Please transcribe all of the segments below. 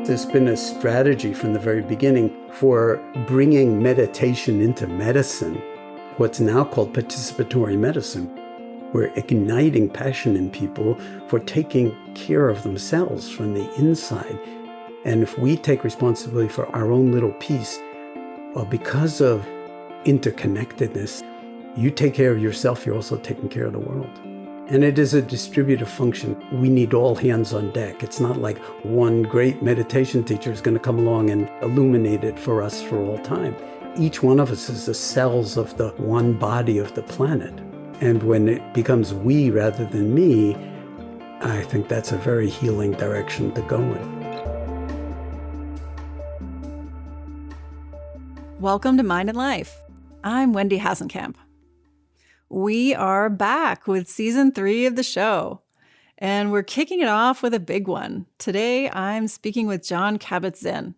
There's been a strategy from the very beginning for bringing meditation into medicine, what's now called participatory medicine. We're igniting passion in people for taking care of themselves from the inside. And if we take responsibility for our own little piece, well, because of interconnectedness, you take care of yourself, you're also taking care of the world. And it is a distributive function. We need all hands on deck. It's not like one great meditation teacher is going to come along and illuminate it for us for all time. Each one of us is the cells of the one body of the planet. And when it becomes we rather than me, I think that's a very healing direction to go in. Welcome to Mind and Life. I'm Wendy Hasenkamp. We are back with season 3 of the show, and we're kicking it off with a big one. Today, I'm speaking with Jon Kabat-Zinn.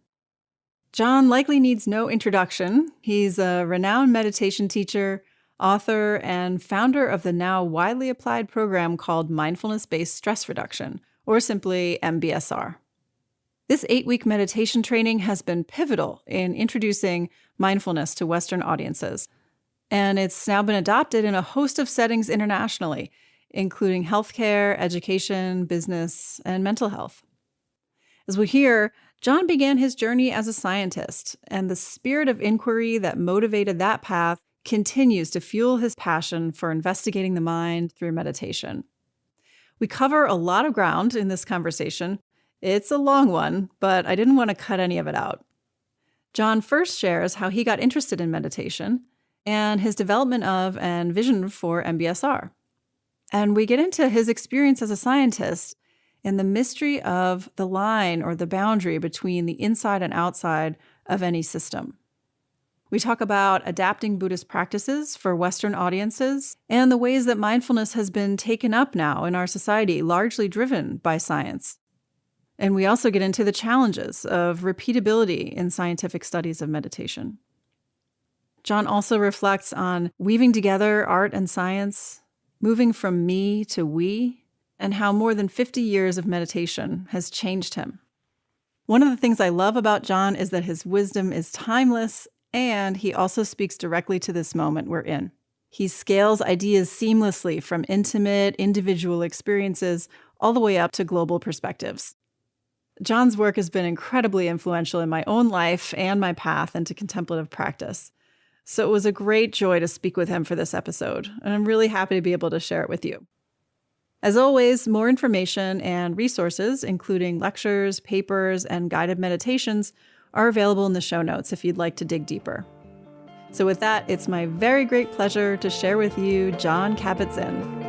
Jon likely needs no introduction. He's a renowned meditation teacher, author, and founder of the now widely applied program called Mindfulness-Based Stress Reduction, or simply MBSR. This 8-week meditation training has been pivotal in introducing mindfulness to Western audiences. And it's now been adopted in a host of settings internationally, including healthcare, education, business, and mental health. As we hear, Jon began his journey as a scientist, and the spirit of inquiry that motivated that path continues to fuel his passion for investigating the mind through meditation. We cover a lot of ground in this conversation. It's a long one, but I didn't want to cut any of it out. Jon first shares how he got interested in meditation and his development of and vision for MBSR. And we get into his experience as a scientist and the mystery of the line or the boundary between the inside and outside of any system. We talk about adapting Buddhist practices for Western audiences and the ways that mindfulness has been taken up now in our society, largely driven by science. And we also get into the challenges of repeatability in scientific studies of meditation. Jon also reflects on weaving together art and science, moving from me to we, and how more than 50 years of meditation has changed him. One of the things I love about Jon is that his wisdom is timeless, and he also speaks directly to this moment we're in. He scales ideas seamlessly from intimate, individual experiences all the way up to global perspectives. Jon's work has been incredibly influential in my own life and my path into contemplative practice. So it was a great joy to speak with him for this episode, and I'm really happy to be able to share it with you. As always, more information and resources, including lectures, papers, and guided meditations, are available in the show notes if you'd like to dig deeper. So with that, it's my very great pleasure to share with you Jon Kabat-Zinn.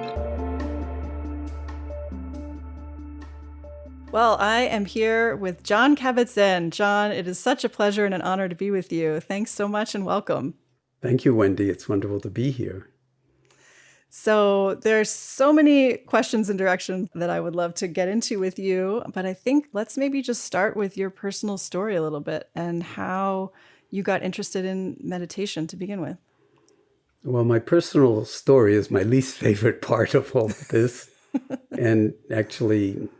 Well, I am here with Jon Kabat-Zinn. Jon, it is such a pleasure and an honor to be with you. Thanks so much and welcome. Thank you, Wendy. It's wonderful to be here. So there's so many questions and directions that I would love to get into with you, but I think let's maybe just start with your personal story a little bit and how you got interested in meditation to begin with. Well, my personal story is my least favorite part of all of this. And actually,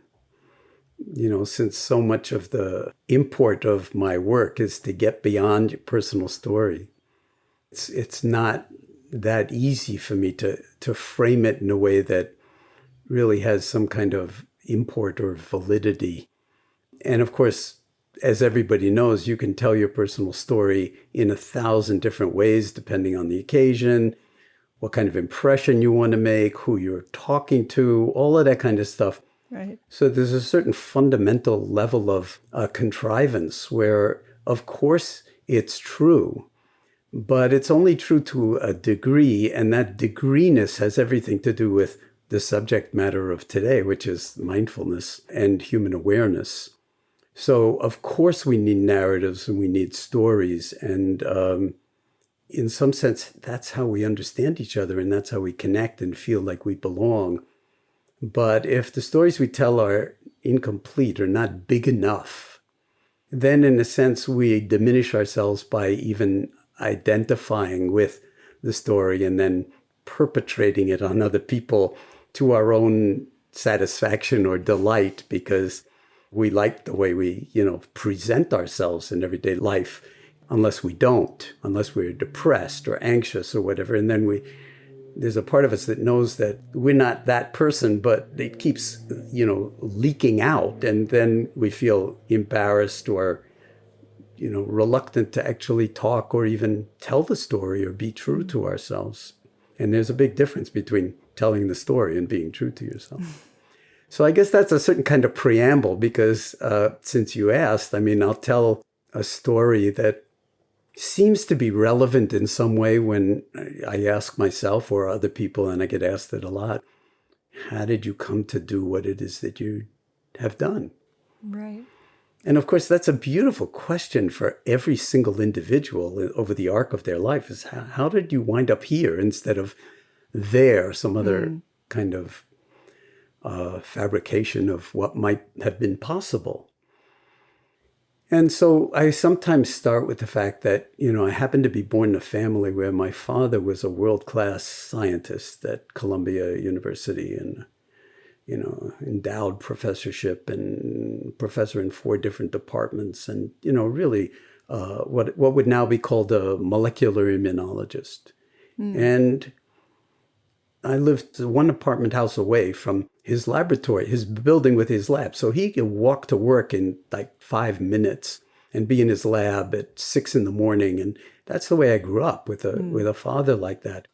since so much of the import of my work is to get beyond your personal story, it's not that easy for me to frame it in a way that really has some kind of import or validity. And of course, as everybody knows, you can tell your personal story in 1,000 different ways, depending on the occasion, what kind of impression you want to make, who you're talking to, all of that kind of stuff. Right. So there's a certain fundamental level of contrivance where, of course, it's true. But it's only true to a degree, and that degreeness has everything to do with the subject matter of today, which is mindfulness and human awareness. So, of course, we need narratives and we need stories. And in some sense, that's how we understand each other, and that's how we connect and feel like we belong. But if the stories we tell are incomplete or not big enough, then in a sense, we diminish ourselves by even identifying with the story and then perpetrating it on other people to our own satisfaction or delight, because We like the way we, present ourselves in everyday life, unless we're depressed or anxious or whatever. And then there's a part of us that knows that we're not that person, but it keeps, leaking out. And then we feel embarrassed or, reluctant to actually talk or even tell the story or be true to ourselves. And there's a big difference between telling the story and being true to yourself. So I guess that's a certain kind of preamble because since you asked, I'll tell a story that seems to be relevant in some way when I ask myself or other people, and I get asked it a lot, how did you come to do what it is that you have done? Right. And of course, that's a beautiful question for every single individual over the arc of their life is how did you wind up here instead of there, some other kind of fabrication of what might have been possible. And so I sometimes start with the fact that, I happen to be born in a family where my father was a world-class scientist at Columbia University and, endowed professorship and professor in 4 different departments and, really what would now be called a molecular immunologist. And I lived 1 apartment house away from his laboratory, his building with his lab. So he could walk to work in like 5 minutes and be in his lab at 6 a.m. And that's the way I grew up with a father like that.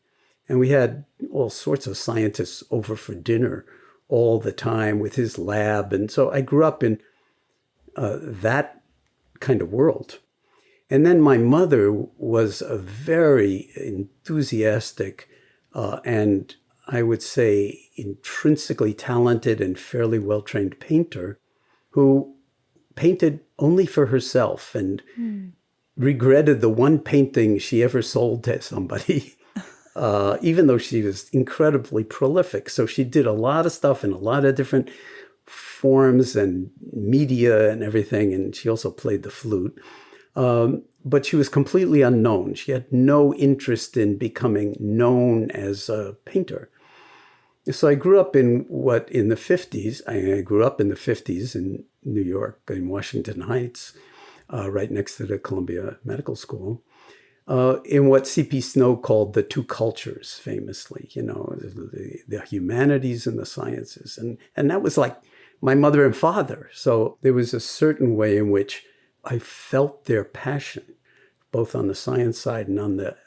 And we had all sorts of scientists over for dinner all the time with his lab. And so I grew up in that kind of world. And then my mother was a very enthusiastic and I would say intrinsically talented and fairly well-trained painter who painted only for herself and regretted the 1 painting she ever sold to somebody, even though she was incredibly prolific. So she did a lot of stuff in a lot of different forms and media and everything. And she also played the flute. But she was completely unknown. She had no interest in becoming known as a painter. So I grew up in the 50s. I grew up in the 50s in New York, in Washington Heights, right next to the Columbia Medical School, in what C.P. Snow called the 2 cultures, famously, the humanities and the sciences. And that was like my mother and father. So there was a certain way in which I felt their passion, both on the science side and on the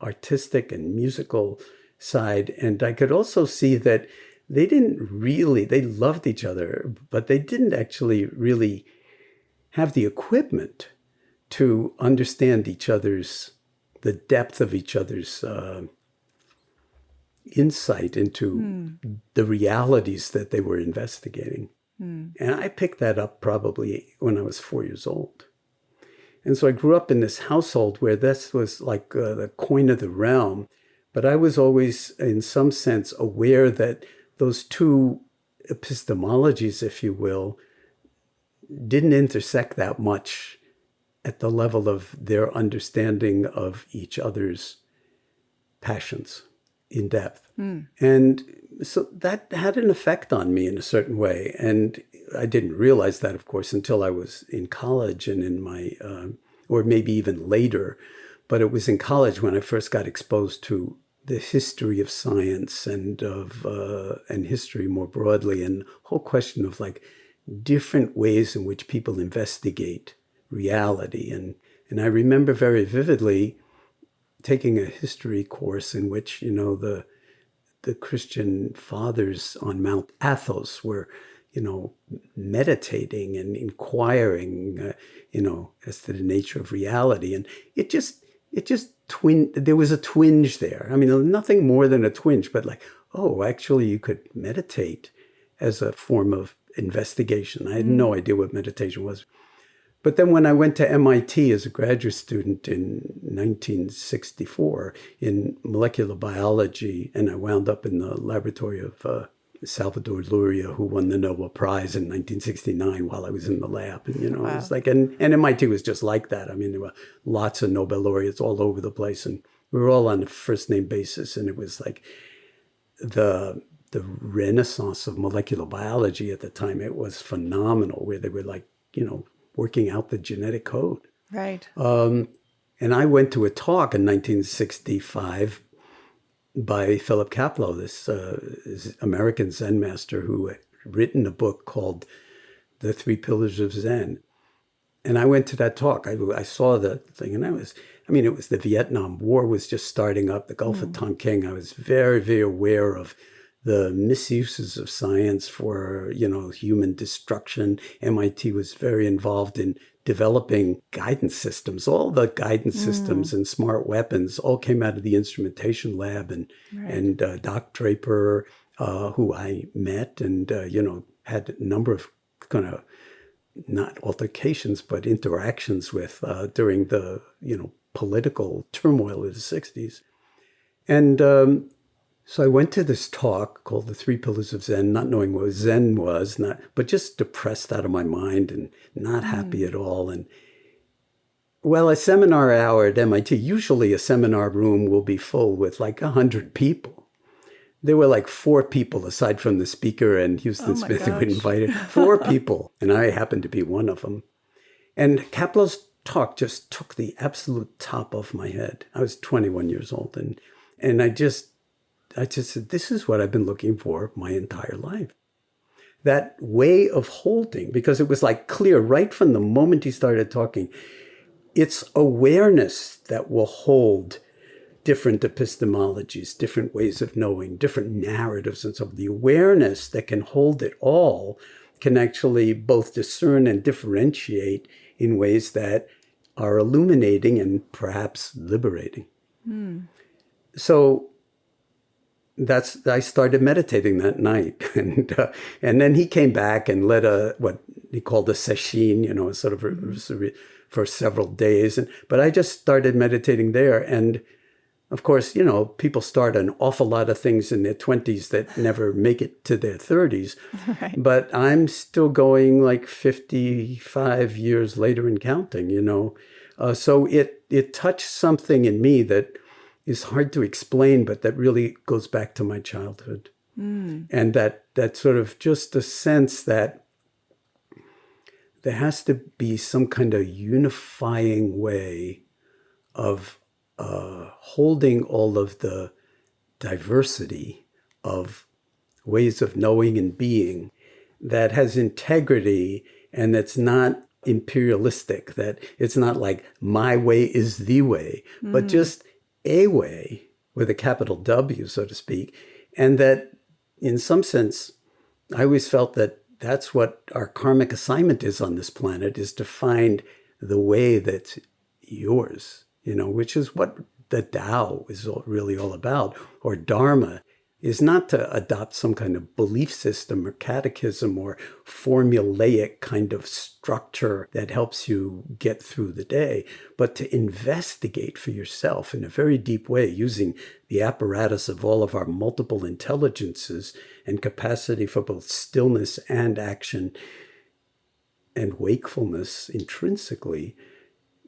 artistic and musical side. And I could also see that they loved each other, but they didn't actually really have the equipment to understand the depth of each other's insight into the realities that they were investigating. And I picked that up probably when I was 4 years old. And so I grew up in this household where this was like the coin of the realm. But I was always, in some sense, aware that those 2 epistemologies, if you will, didn't intersect that much at the level of their understanding of each other's passions in depth. And so that had an effect on me in a certain way. And I didn't realize that, of course, until I was in college and in my, or maybe even later. But it was in college when I first got exposed to the history of science and history more broadly, and the whole question of like different ways in which people investigate reality. And I remember very vividly taking a history course in which, the Christian fathers on Mount Athos were, meditating and inquiring, as to the nature of reality. And it just there was a twinge there. Nothing more than a twinge, but like, oh, actually you could meditate as a form of investigation. I had no idea what meditation was. But then when I went to MIT as a graduate student in 1964 in molecular biology, and I wound up in the laboratory of Salvador Luria, who won the Nobel Prize in 1969 while I was in the lab. And, Wow. It was like, and MIT was just like that. There were lots of Nobel laureates all over the place, and we were all on a first name basis. And it was like the the renaissance of molecular biology at the time. It was phenomenal, where they were like, working out the genetic code. Right. And I went to a talk in 1965 by Philip Kapleau, this American Zen master who had written a book called The Three Pillars of Zen. And I went to that talk. I saw the thing, and it was the Vietnam War was just starting up, the Gulf of Tonkin. I was very, very aware of the misuses of science for, human destruction. MIT was very involved in developing guidance systems. All the guidance systems and smart weapons all came out of the instrumentation lab. And Doc Draper, who I met and, had a number of kind of not altercations, but interactions with during the, political turmoil of the 60s. And so I went to this talk called The Three Pillars of Zen, not knowing what Zen was, but just depressed out of my mind and not happy at all. And well, a seminar hour at MIT, usually a seminar room will be full with like 100 people. There were like 4 people aside from the speaker and Houston Smith who invited 4 people. And I happened to be one of them. And Kapleau's talk just took the absolute top of my head. I was 21 years old. And I just said, this is what I've been looking for my entire life. That way of holding, because it was like clear right from the moment he started talking, it's awareness that will hold different epistemologies, different ways of knowing, different narratives and so on. The awareness that can hold it all can actually both discern and differentiate in ways that are illuminating and perhaps liberating. So I started meditating that night. And then he came back and led what he called a sesshin, sort of for several days. But I just started meditating there. And of course, people start an awful lot of things in their 20s that never make it to their 30s. Right. But I'm still going like 55 years later and counting, So it touched something in me that is hard to explain, but that really goes back to my childhood. And that sort of just a sense that there has to be some kind of unifying way of holding all of the diversity of ways of knowing and being that has integrity and that's not imperialistic, that it's not like my way is the way, but just a way with a capital W, so to speak. And that in some sense, I always felt that that's what our karmic assignment is on this planet, is to find the way that's yours, which is what the Tao is really all about, or Dharma, is not to adopt some kind of belief system or catechism or formulaic kind of structure that helps you get through the day, but to investigate for yourself in a very deep way using the apparatus of all of our multiple intelligences and capacity for both stillness and action and wakefulness intrinsically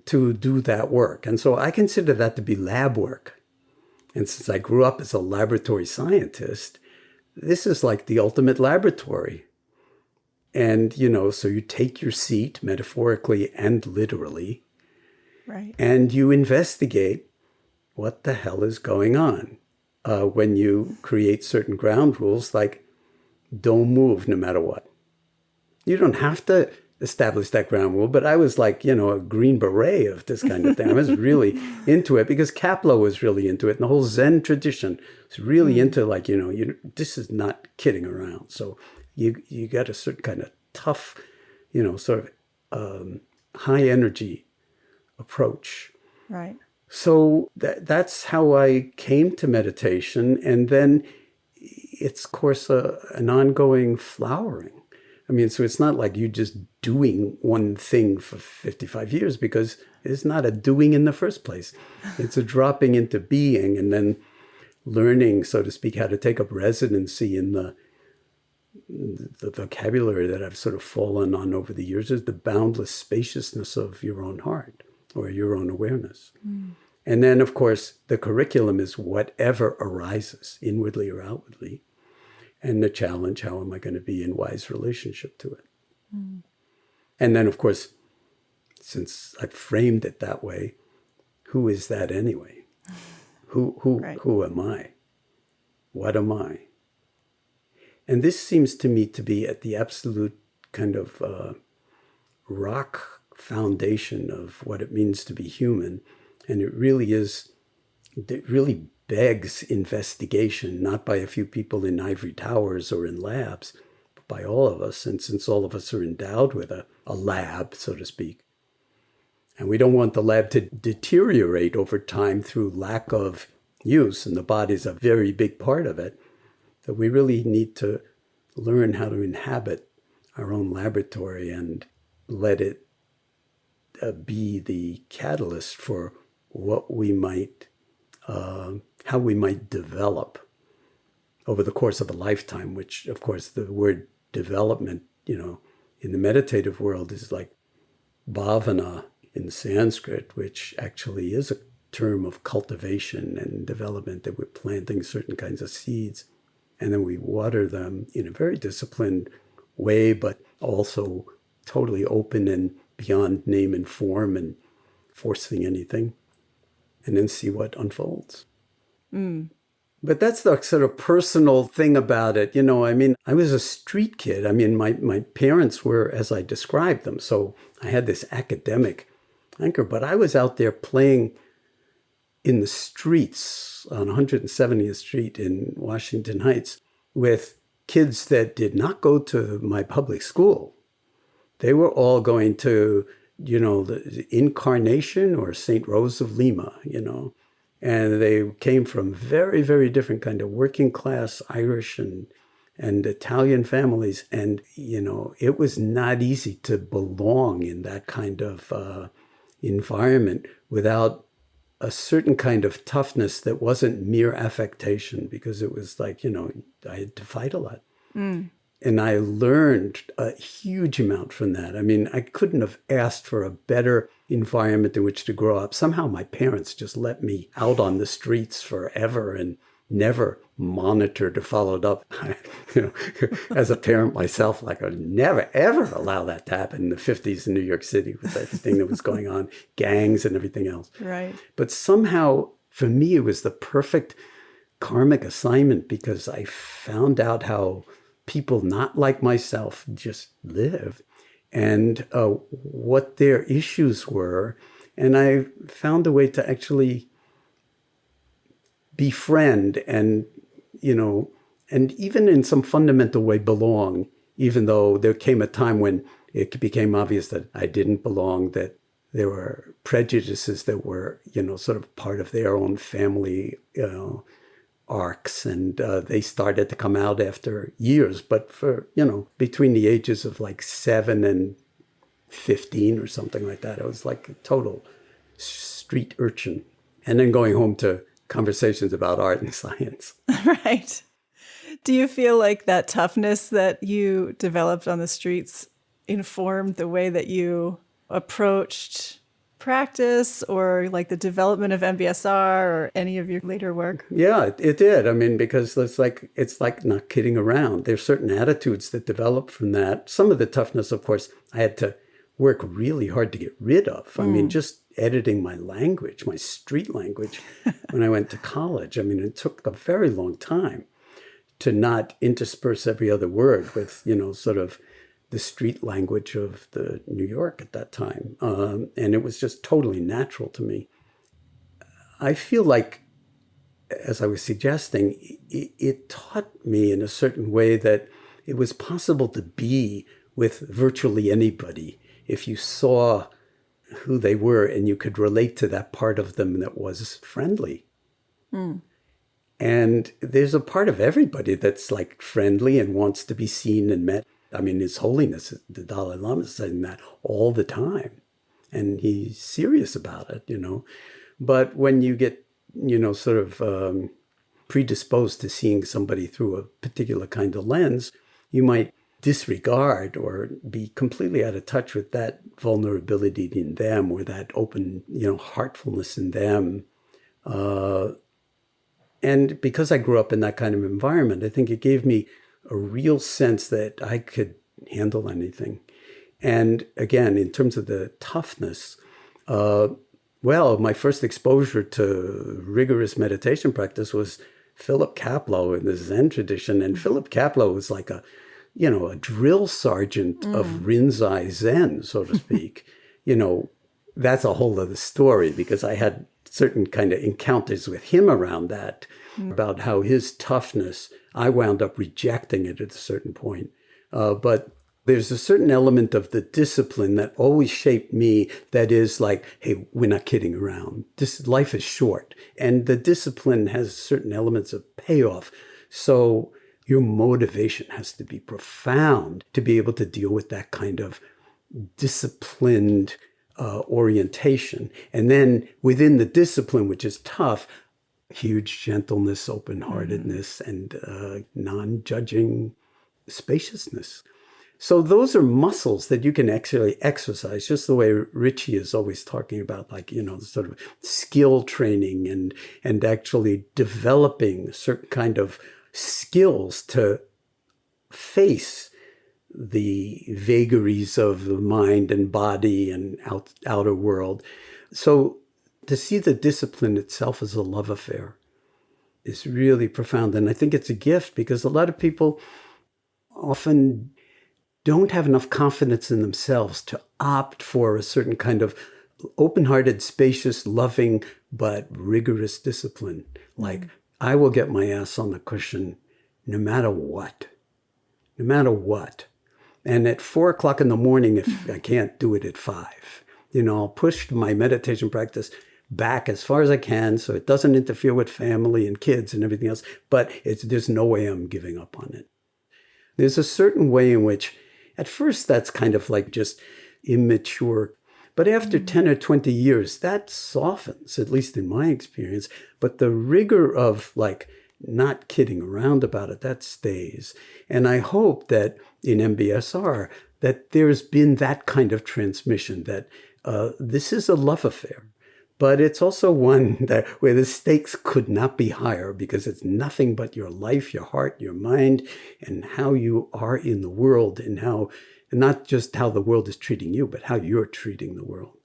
to do that work. And so I consider that to be lab work. And since I grew up as a laboratory scientist, this is like the ultimate laboratory. And, so you take your seat metaphorically and literally, right, and you investigate what the hell is going on. When you create certain ground rules, like don't move no matter what. You don't have to establish that ground rule, but I was like, a green beret of this kind of thing. I was really into it because Kapleau was really into it. And the whole Zen tradition was really into like, this is not kidding around. So you got a certain kind of tough, sort of high energy approach. Right. So that's how I came to meditation. And then it's, of course, an ongoing flowering. So it's not like you just doing one thing for 55 years, because it's not a doing in the first place. It's a dropping into being and then learning, so to speak, how to take up residency in the vocabulary that I've sort of fallen on over the years is the boundless spaciousness of your own heart or your own awareness. And then, of course, the curriculum is whatever arises, inwardly or outwardly. And the challenge, how am I going to be in wise relationship to it? And then, of course, since I've framed it that way, who is that anyway? Who am I? What am I? And this seems to me to be at the absolute kind of rock foundation of what it means to be human. And it really begs investigation, not by a few people in ivory towers or in labs, but by all of us. And since all of us are endowed with a lab, so to speak, and we don't want the lab to deteriorate over time through lack of use, and the body's a very big part of it, that we really need to learn how to inhabit our own laboratory and let it be the catalyst for what we might, how we might develop over the course of a lifetime, which, of course, the word development, in the meditative world is like bhavana in Sanskrit, which actually is a term of cultivation and development, that we're planting certain kinds of seeds and then we water them in a very disciplined way, but also totally open and beyond name and form and forcing anything, and then see what unfolds. But that's the sort of personal thing about it. I was a street kid. My parents were, as I described them, so I had this academic anchor, but I was out there playing in the streets on 170th Street in Washington Heights with kids that did not go to my public school. They were all going to, the Incarnation or St. Rose of Lima, and they came from very, very different kind of working class Irish and Italian families. And, it was not easy to belong in that kind of environment without a certain kind of toughness that wasn't mere affectation, because it was like, I had to fight a lot. And I learned a huge amount from that. I couldn't have asked for a better environment in which to grow up. Somehow my parents just let me out on the streets forever and never monitored or followed up. As a parent myself, like I would never, ever allow that to happen in the 50s in New York City with everything that was going on, gangs and everything else. Right. But somehow, for me, it was the perfect karmic assignment, because I found out how people not like myself just lived and what their issues were. And I found a way to actually befriend and, and even in some fundamental way belong, even though there came a time when it became obvious that I didn't belong, that there were prejudices that were, sort of part of their own family, arcs, and they started to come out after years. But for, between the ages of like 7 and 15 or something like that, I was like a total street urchin. And then going home to conversations about art and science. Right. Do you feel like that toughness that you developed on the streets informed the way that you approached practice, or like the development of MBSR or any of your later work? Yeah, it did. Because it's like not kidding around. There's certain attitudes that develop from that. Some of the toughness, of course, I had to work really hard to get rid of. Just editing my language, my street language, when I went to college. It took a very long time to not intersperse every other word with, sort of the street language of the New York at that time. And it was just totally natural to me. I feel like, as I was suggesting, it taught me in a certain way that it was possible to be with virtually anybody if you saw who they were and you could relate to that part of them that was friendly. And there's a part of everybody that's like friendly and wants to be seen and met. His Holiness, the Dalai Lama, is saying that all the time. And he's serious about it, But when you get, sort of predisposed to seeing somebody through a particular kind of lens, you might disregard or be completely out of touch with that vulnerability in them, or that open, heartfulness in them. And because I grew up in that kind of environment, I think it gave me a real sense that I could handle anything. And again, in terms of the toughness, my first exposure to rigorous meditation practice was Philip Kapleau in the Zen tradition. And Philip Kapleau was like a drill sergeant of Rinzai Zen, so to speak. That's a whole other story, because I had certain kind of encounters with him around that, about how his toughness, I wound up rejecting it at a certain point. But there's a certain element of the discipline that always shaped me that is like, hey, we're not kidding around. Life is short. And the discipline has certain elements of payoff. So your motivation has to be profound to be able to deal with that kind of disciplined orientation. And then within the discipline, which is tough, huge gentleness, open-heartedness, and non-judging spaciousness. So those are muscles that you can actually exercise, just the way Richie is always talking about, like, sort of skill training and actually developing certain kind of skills to face the vagaries of the mind and body and outer world. So to see the discipline itself as a love affair is really profound. And I think it's a gift, because a lot of people often don't have enough confidence in themselves to opt for a certain kind of open-hearted, spacious, loving, but rigorous discipline. Like, I will get my ass on the cushion no matter what. No matter what. And at 4 o'clock in the morning, if I can't do it at 5, I'll push my meditation practice back as far as I can so it doesn't interfere with family and kids and everything else. But there's no way I'm giving up on it. There's a certain way in which, at first, that's kind of like just immature. But after 10 or 20 years, that softens, at least in my experience. But the rigor of like not kidding around about it, that stays. And I hope that in MBSR, that there's been that kind of transmission, that this is a love affair. But it's also one where the stakes could not be higher, because it's nothing but your life, your heart, your mind, and how you are in the world, and not just how the world is treating you, but how you're treating the world.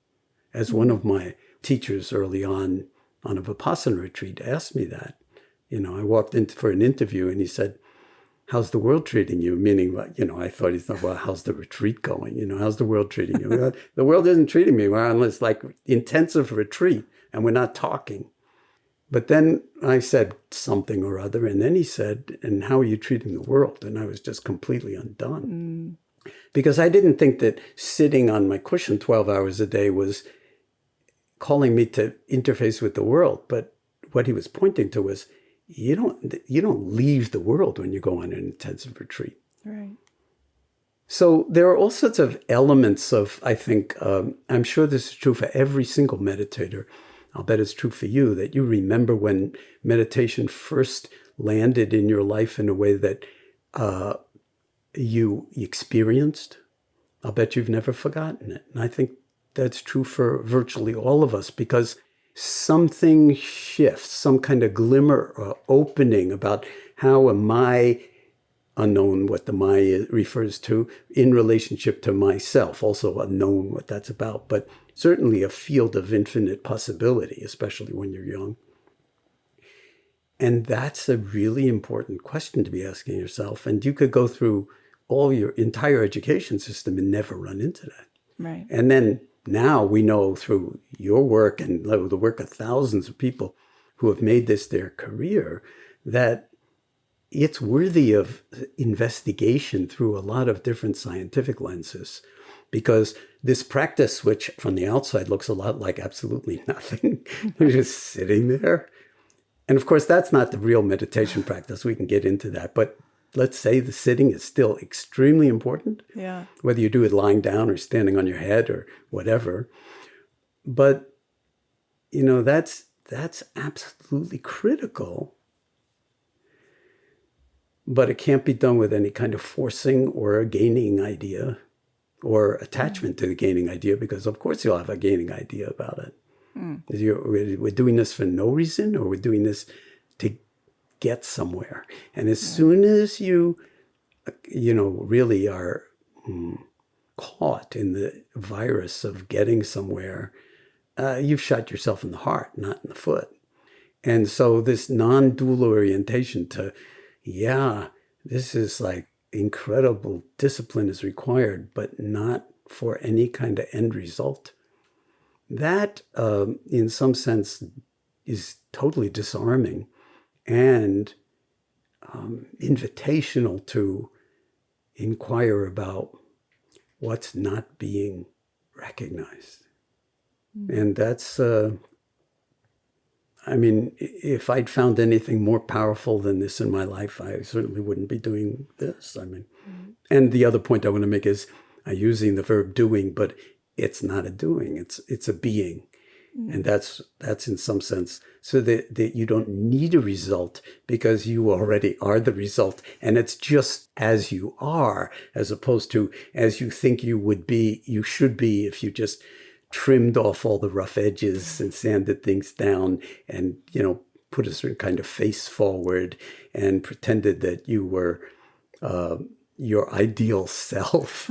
As one of my teachers early on a Vipassana retreat asked me that, I walked in for an interview and he said, "How's the world treating you?" Meaning, I thought he thought, well, how's the retreat going? How's the world treating you? Well, the world isn't treating me well, unless like intensive retreat and we're not talking. But then I said something or other, and then he said, "And how are you treating the world?" And I was just completely undone. Because I didn't think that sitting on my cushion 12 hours a day was calling me to interface with the world. But what he was pointing to was, you don't leave the world when you go on an intensive retreat. Right. So there are all sorts of elements of, I think, I'm sure this is true for every single meditator. I'll bet it's true for you, that you remember when meditation first landed in your life in a way that you experienced. I'll bet you've never forgotten it. And I think that's true for virtually all of us, because something shifts, some kind of glimmer or opening about how am I, unknown what the my refers to, in relationship to myself, also unknown what that's about, but certainly a field of infinite possibility, especially when you're young. And that's a really important question to be asking yourself. And you could go through all your entire education system and never run into that. Right. And then now we know through your work and the work of thousands of people who have made this their career, that it's worthy of investigation through a lot of different scientific lenses. Because this practice, which from the outside looks a lot like absolutely nothing, you're just sitting there. And of course, that's not the real meditation practice. We can get into that. But let's say the sitting is still extremely important. Yeah. Whether you do it lying down or standing on your head or whatever. But, that's absolutely critical. But it can't be done with any kind of forcing or a gaining idea or attachment to the gaining idea, because of course you'll have a gaining idea about it. We're doing this for no reason, or we're doing this to get somewhere. And as soon as you really are caught in the virus of getting somewhere, you've shot yourself in the heart, not in the foot. And so this non-dual orientation to, this is like incredible discipline is required, but not for any kind of end result. That, in some sense, is totally disarming and invitational to inquire about what's not being recognized. And that's, if I'd found anything more powerful than this in my life, I certainly wouldn't be doing this. And the other point I want to make is I'm using the verb doing, but it's not a doing, it's a being. And that's in some sense, so that you don't need a result because you already are the result. And it's just as you are, as opposed to as you think you would be, you should be if you just trimmed off all the rough edges and sanded things down and, put a certain kind of face forward and pretended that you were your ideal self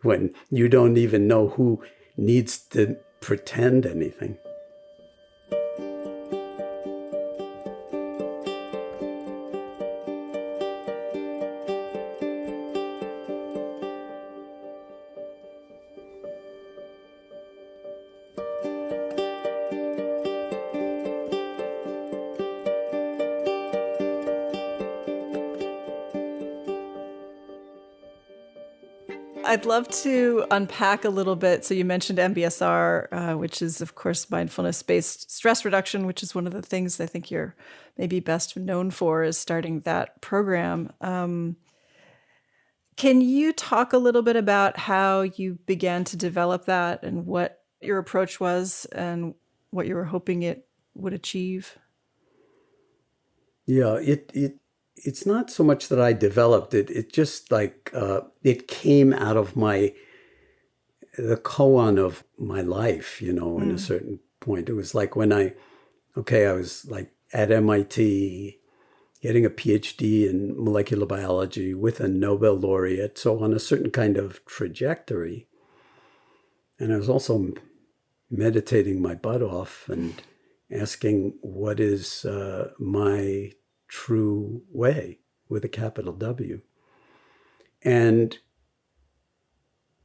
when you don't even know who needs to pretend anything. I'd love to unpack a little bit. So you mentioned MBSR, which is, of course, Mindfulness-Based Stress Reduction, which is one of the things I think you're maybe best known for, is starting that program. Can you talk a little bit about how you began to develop that and what your approach was and what you were hoping it would achieve? Yeah, it's not so much that I developed it. It just it came out of the koan of my life, in a certain point. It was like when I was like at MIT getting a PhD in molecular biology with a Nobel laureate. So on a certain kind of trajectory. And I was also meditating my butt off and asking what is my true way with a capital W. And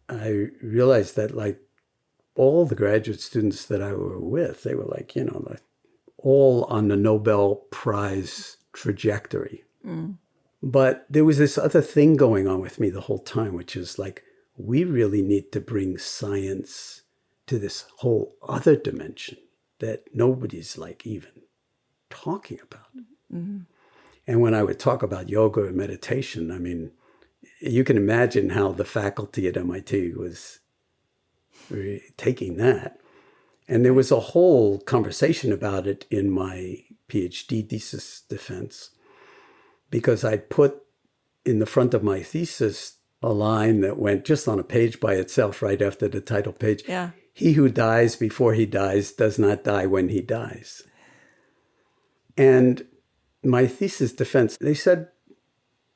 I realized that like all the graduate students that I were with, they were like, all on the Nobel Prize trajectory. But there was this other thing going on with me the whole time, which is like, we really need to bring science to this whole other dimension that nobody's like even talking about. And when I would talk about yoga or meditation, you can imagine how the faculty at MIT was taking that. And there was a whole conversation about it in my PhD thesis defense, because I put in the front of my thesis a line that went just on a page by itself right after the title page. Yeah. He who dies before he dies does not die when he dies. And my thesis defense, they said,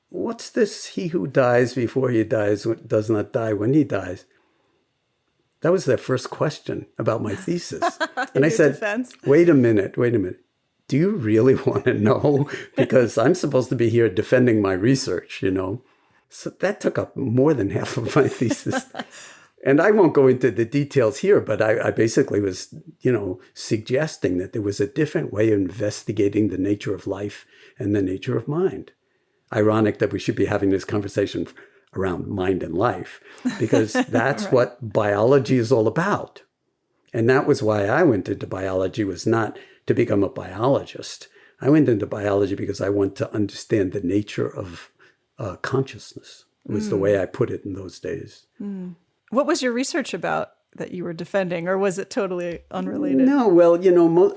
what's this he who dies before he dies does not die when he dies? That was their first question about my thesis. And I said, wait a minute. Do you really want to know? Because I'm supposed to be here defending my research, So that took up more than half of my thesis. And I won't go into the details here, but I basically was, suggesting that there was a different way of investigating the nature of life and the nature of mind. Ironic that we should be having this conversation around mind and life, because that's right. What biology is all about. And that was why I went into biology, was not to become a biologist. I went into biology because I want to understand the nature of consciousness, was the way I put it in those days. What was your research about that you were defending, or was it totally unrelated? No, well,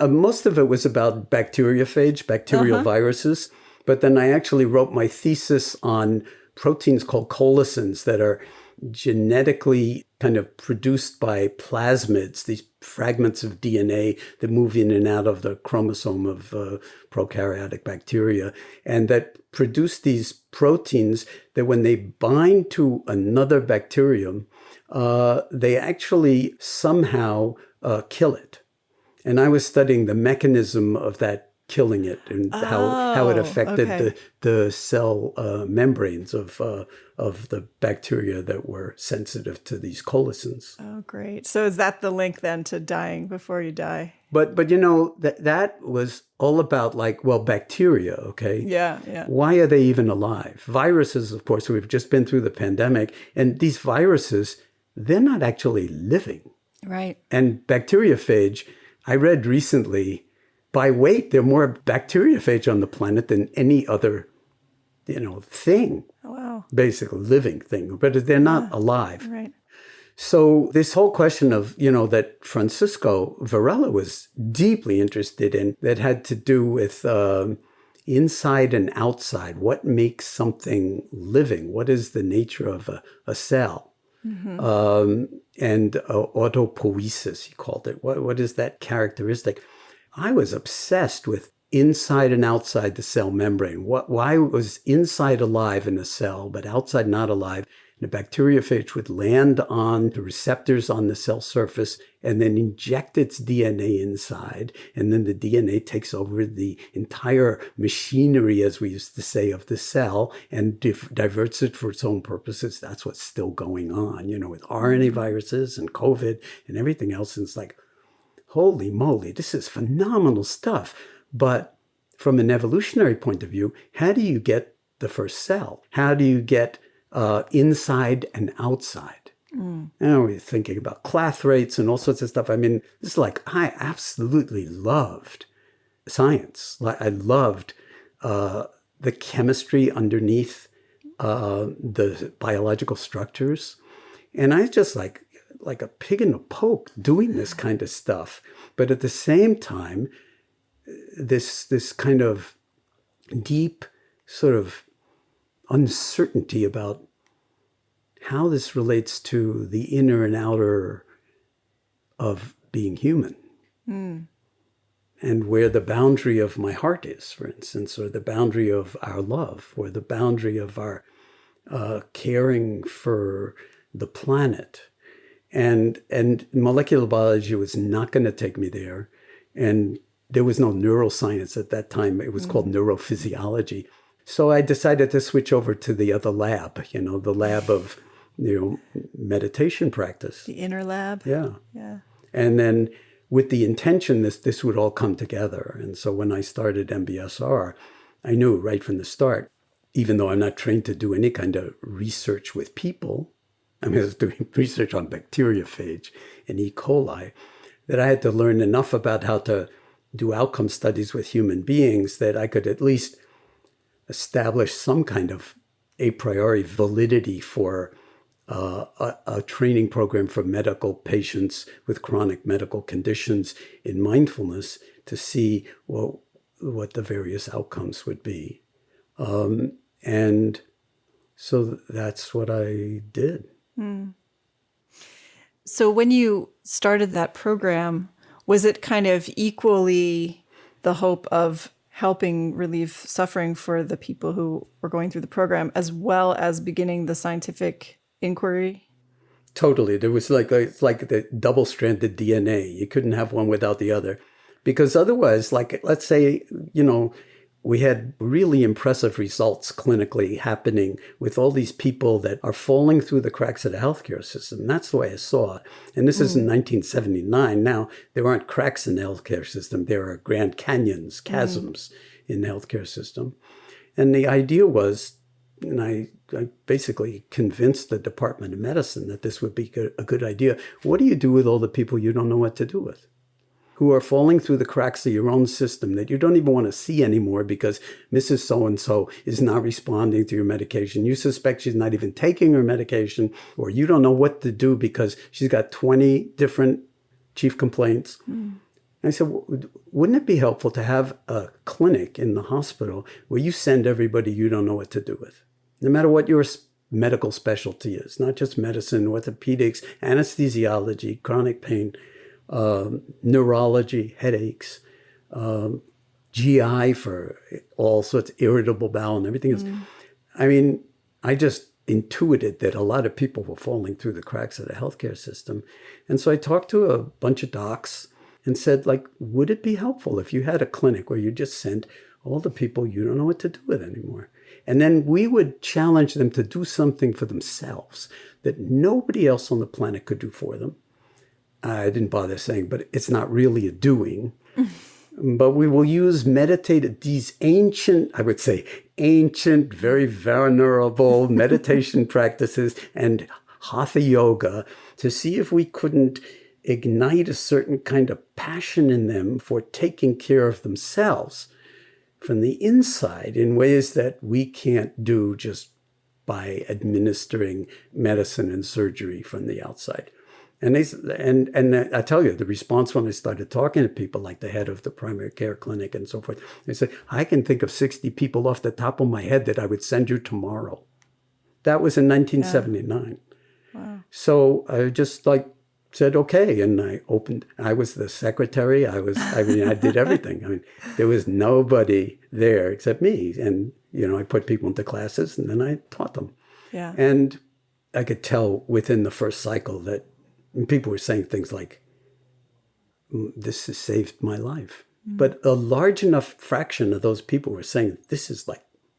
most of it was about bacteriophage, bacterial viruses. But then I actually wrote my thesis on proteins called colicins that are genetically kind of produced by plasmids, these fragments of DNA that move in and out of the chromosome of prokaryotic bacteria, and that produce these proteins that when they bind to another bacterium, they actually somehow kill it. And I was studying the mechanism of that killing it and how it affected the cell membranes of the bacteria that were sensitive to these colicins. Oh, great. So is that the link then to dying before you die? But that was all about bacteria, okay? Yeah. Why are they even alive? Viruses, of course, we've just been through the pandemic, and these viruses, they're not actually living. Right. And bacteriophage, I read recently, by weight, there are more bacteriophage on the planet than any other, thing. Oh, wow. Basically, living thing, but they're not alive. Right. So this whole question of, that Francisco Varela was deeply interested in, that had to do with inside and outside. What makes something living? What is the nature of a cell? Mm-hmm. And autopoiesis, he called it. What is that characteristic? I was obsessed with inside and outside the cell membrane. Why was inside alive in a cell, but outside not alive? And a bacteriophage would land on the receptors on the cell surface and then inject its DNA inside. And then the DNA takes over the entire machinery, as we used to say, of the cell and diverts it for its own purposes. That's what's still going on, with RNA viruses and COVID and everything else. And it's like, holy moly, this is phenomenal stuff. But from an evolutionary point of view, how do you get the first cell? How do you get inside and outside? We're thinking about clathrates and all sorts of stuff. I mean, it's like I absolutely loved science. I loved the chemistry underneath the biological structures. And I just like a pig in a poke doing this kind of stuff. But at the same time, this kind of deep sort of uncertainty about how this relates to the inner and outer of being human. And where the boundary of my heart is, for instance, or the boundary of our love, or the boundary of our caring for the planet. And molecular biology was not going to take me there. And there was no neuroscience at that time. It was called neurophysiology. So I decided to switch over to the other lab, the lab of, meditation practice. The inner lab. Yeah. Yeah. And then with the intention this would all come together. And so when I started MBSR, I knew right from the start, even though I'm not trained to do any kind of research with people, I was doing research on bacteriophage and E. coli, that I had to learn enough about how to do outcome studies with human beings that I could at least establish some kind of a priori validity for a training program for medical patients with chronic medical conditions in mindfulness to see what the various outcomes would be. And so that's what I did. So when you started that program, was it kind of equally the hope of helping relieve suffering for the people who were going through the program, as well as beginning the scientific inquiry? Totally. There was like the double-stranded DNA. You couldn't have one without the other. Because otherwise, let's say, we had really impressive results clinically happening with all these people that are falling through the cracks of the healthcare system. That's the way I saw it. And this is in 1979. Now, there aren't cracks in the healthcare system. There are Grand Canyons, chasms in the healthcare system. And the idea was, and I basically convinced the Department of Medicine that this would be a good idea. What do you do with all the people you don't know what to do with? Who are falling through the cracks of your own system that you don't even want to see anymore because Mrs. So-and-so is not responding to your medication. You suspect she's not even taking her medication, or you don't know what to do because she's got 20 different chief complaints. And I said, wouldn't it be helpful to have a clinic in the hospital where you send everybody you don't know what to do with? No matter what your medical specialty is, not just medicine, orthopedics, anesthesiology, chronic pain, neurology, headaches, GI for all sorts of irritable bowel and everything else. I mean, I just intuited that a lot of people were falling through the cracks of the healthcare system. And so I talked to a bunch of docs and said, like, would it be helpful if you had a clinic where you just sent all the people you don't know what to do with anymore? And then we would challenge them to do something for themselves that nobody else on the planet could do for them. I didn't bother saying, but it's not really a doing. But we will use these ancient, I would say, ancient, very venerable meditation practices and hatha yoga to see if we couldn't ignite a certain kind of passion in them for taking care of themselves from the inside in ways that we can't do just by administering medicine and surgery from the outside. And I tell you, the response when I started talking to people like the head of the primary care clinic and so forth, they said, I can think of 60 people off the top of my head that I would send you tomorrow. That was in 1979. Yeah. Wow. So I just said, okay. And I was the secretary. I did everything. I mean, there was nobody there except me. And, I put people into classes and then I taught them. Yeah. And I could tell within the first cycle that people were saying things like, this has saved my life. But a large enough fraction of those people were saying, this is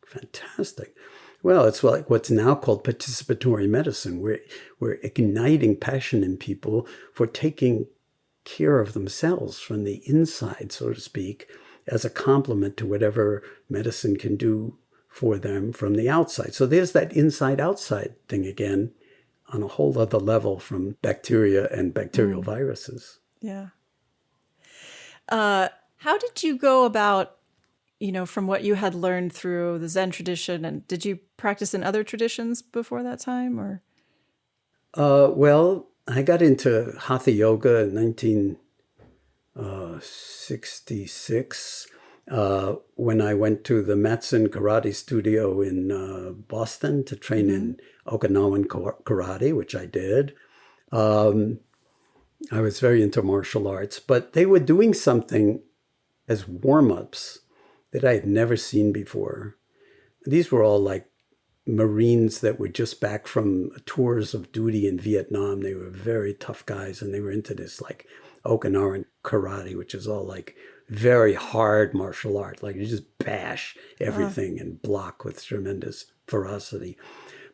fantastic. Well, it's like what's now called participatory medicine. We're igniting passion in people for taking care of themselves from the inside, so to speak, as a complement to whatever medicine can do for them from the outside. So there's that inside-outside thing again, on a whole other level from bacteria and bacterial viruses. Yeah. How did you go about, from what you had learned through the Zen tradition, and did you practice in other traditions before that time, or? Well, I got into hatha yoga in 1966 when I went to the Matson Karate Studio in Boston to train in Okinawan karate, which I did. I was very into martial arts, but they were doing something as warm-ups that I had never seen before. These were all like Marines that were just back from tours of duty in Vietnam. They were very tough guys, and they were into this Okinawan karate, which is all very hard martial art. You just bash everything and block with tremendous ferocity.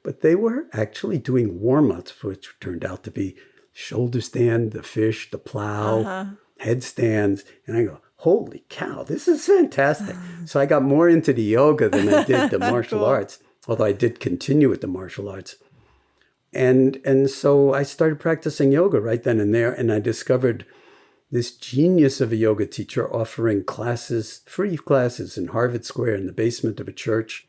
But they were actually doing warm-ups, which turned out to be shoulder stand, the fish, the plow, headstands. And I go, holy cow, this is fantastic. So I got more into the yoga than I did the martial arts, although I did continue with the martial arts. And so I started practicing yoga right then and there, and I discovered this genius of a yoga teacher offering free classes in Harvard Square in the basement of a church.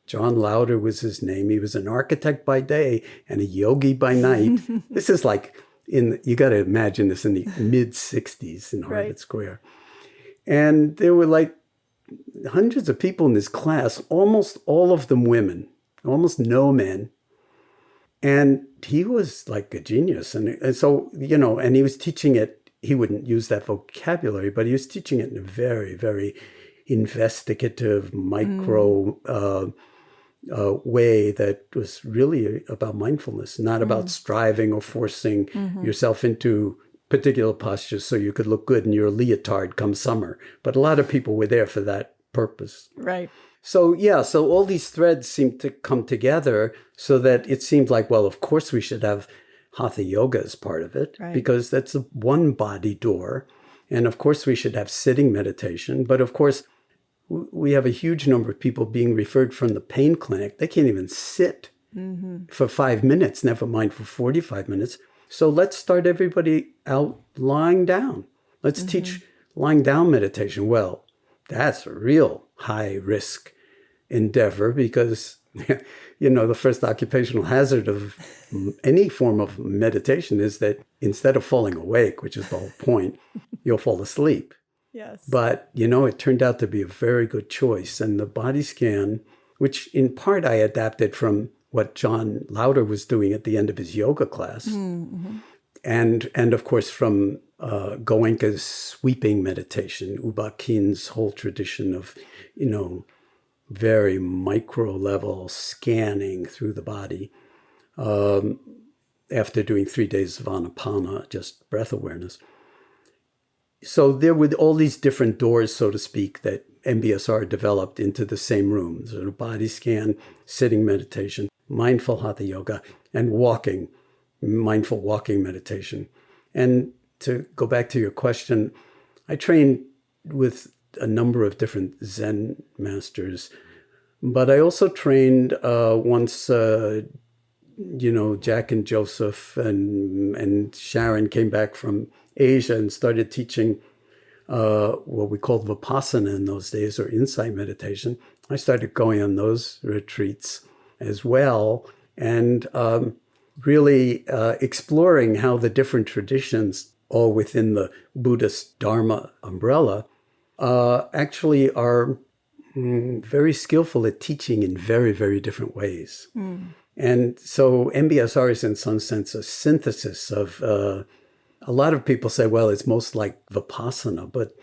John Lauder was his name. He was an architect by day and a yogi by night. This is you got to imagine this in the mid-60s in Harvard Square. And there were hundreds of people in this class, almost all of them women, almost no men. And he was like a genius. And so, and he was teaching it, he wouldn't use that vocabulary, but he was teaching it in a very, very investigative, micro way that was really about mindfulness, not about striving or forcing yourself into particular postures so you could look good in your leotard come summer. But a lot of people were there for that purpose. Right. So all these threads seemed to come together so that it seemed like, well, of course we should have hatha yoga as part of it, because that's a one body door. And of course we should have sitting meditation. But of course, we have a huge number of people being referred from the pain clinic. They can't even sit for 5 minutes, never mind for 45 minutes. So let's start everybody out lying down. Let's teach lying down meditation. Well, that's a real high risk endeavor because, the first occupational hazard of any form of meditation is that instead of falling awake, which is the whole point, you'll fall asleep. Yes. But, it turned out to be a very good choice. And the body scan, which in part I adapted from what John Lauder was doing at the end of his yoga class. And of course, from Goenka's sweeping meditation, U Ba Khin's whole tradition of, very micro level scanning through the body after doing 3 days of Anapana, just breath awareness. So there were all these different doors, so to speak, that MBSR developed into the same room. So body scan, sitting meditation, mindful hatha yoga, and walking, mindful walking meditation. And to go back to your question, I trained with a number of different Zen masters, but I also trained once, Jack and Joseph and Sharon came back from Asia and started teaching what we called Vipassana in those days, or insight meditation. I started going on those retreats as well, and really exploring how the different traditions, all within the Buddhist Dharma umbrella, actually are very skillful at teaching in very, very different ways. And so MBSR is in some sense a synthesis of, a lot of people say, well, it's most like Vipassana, but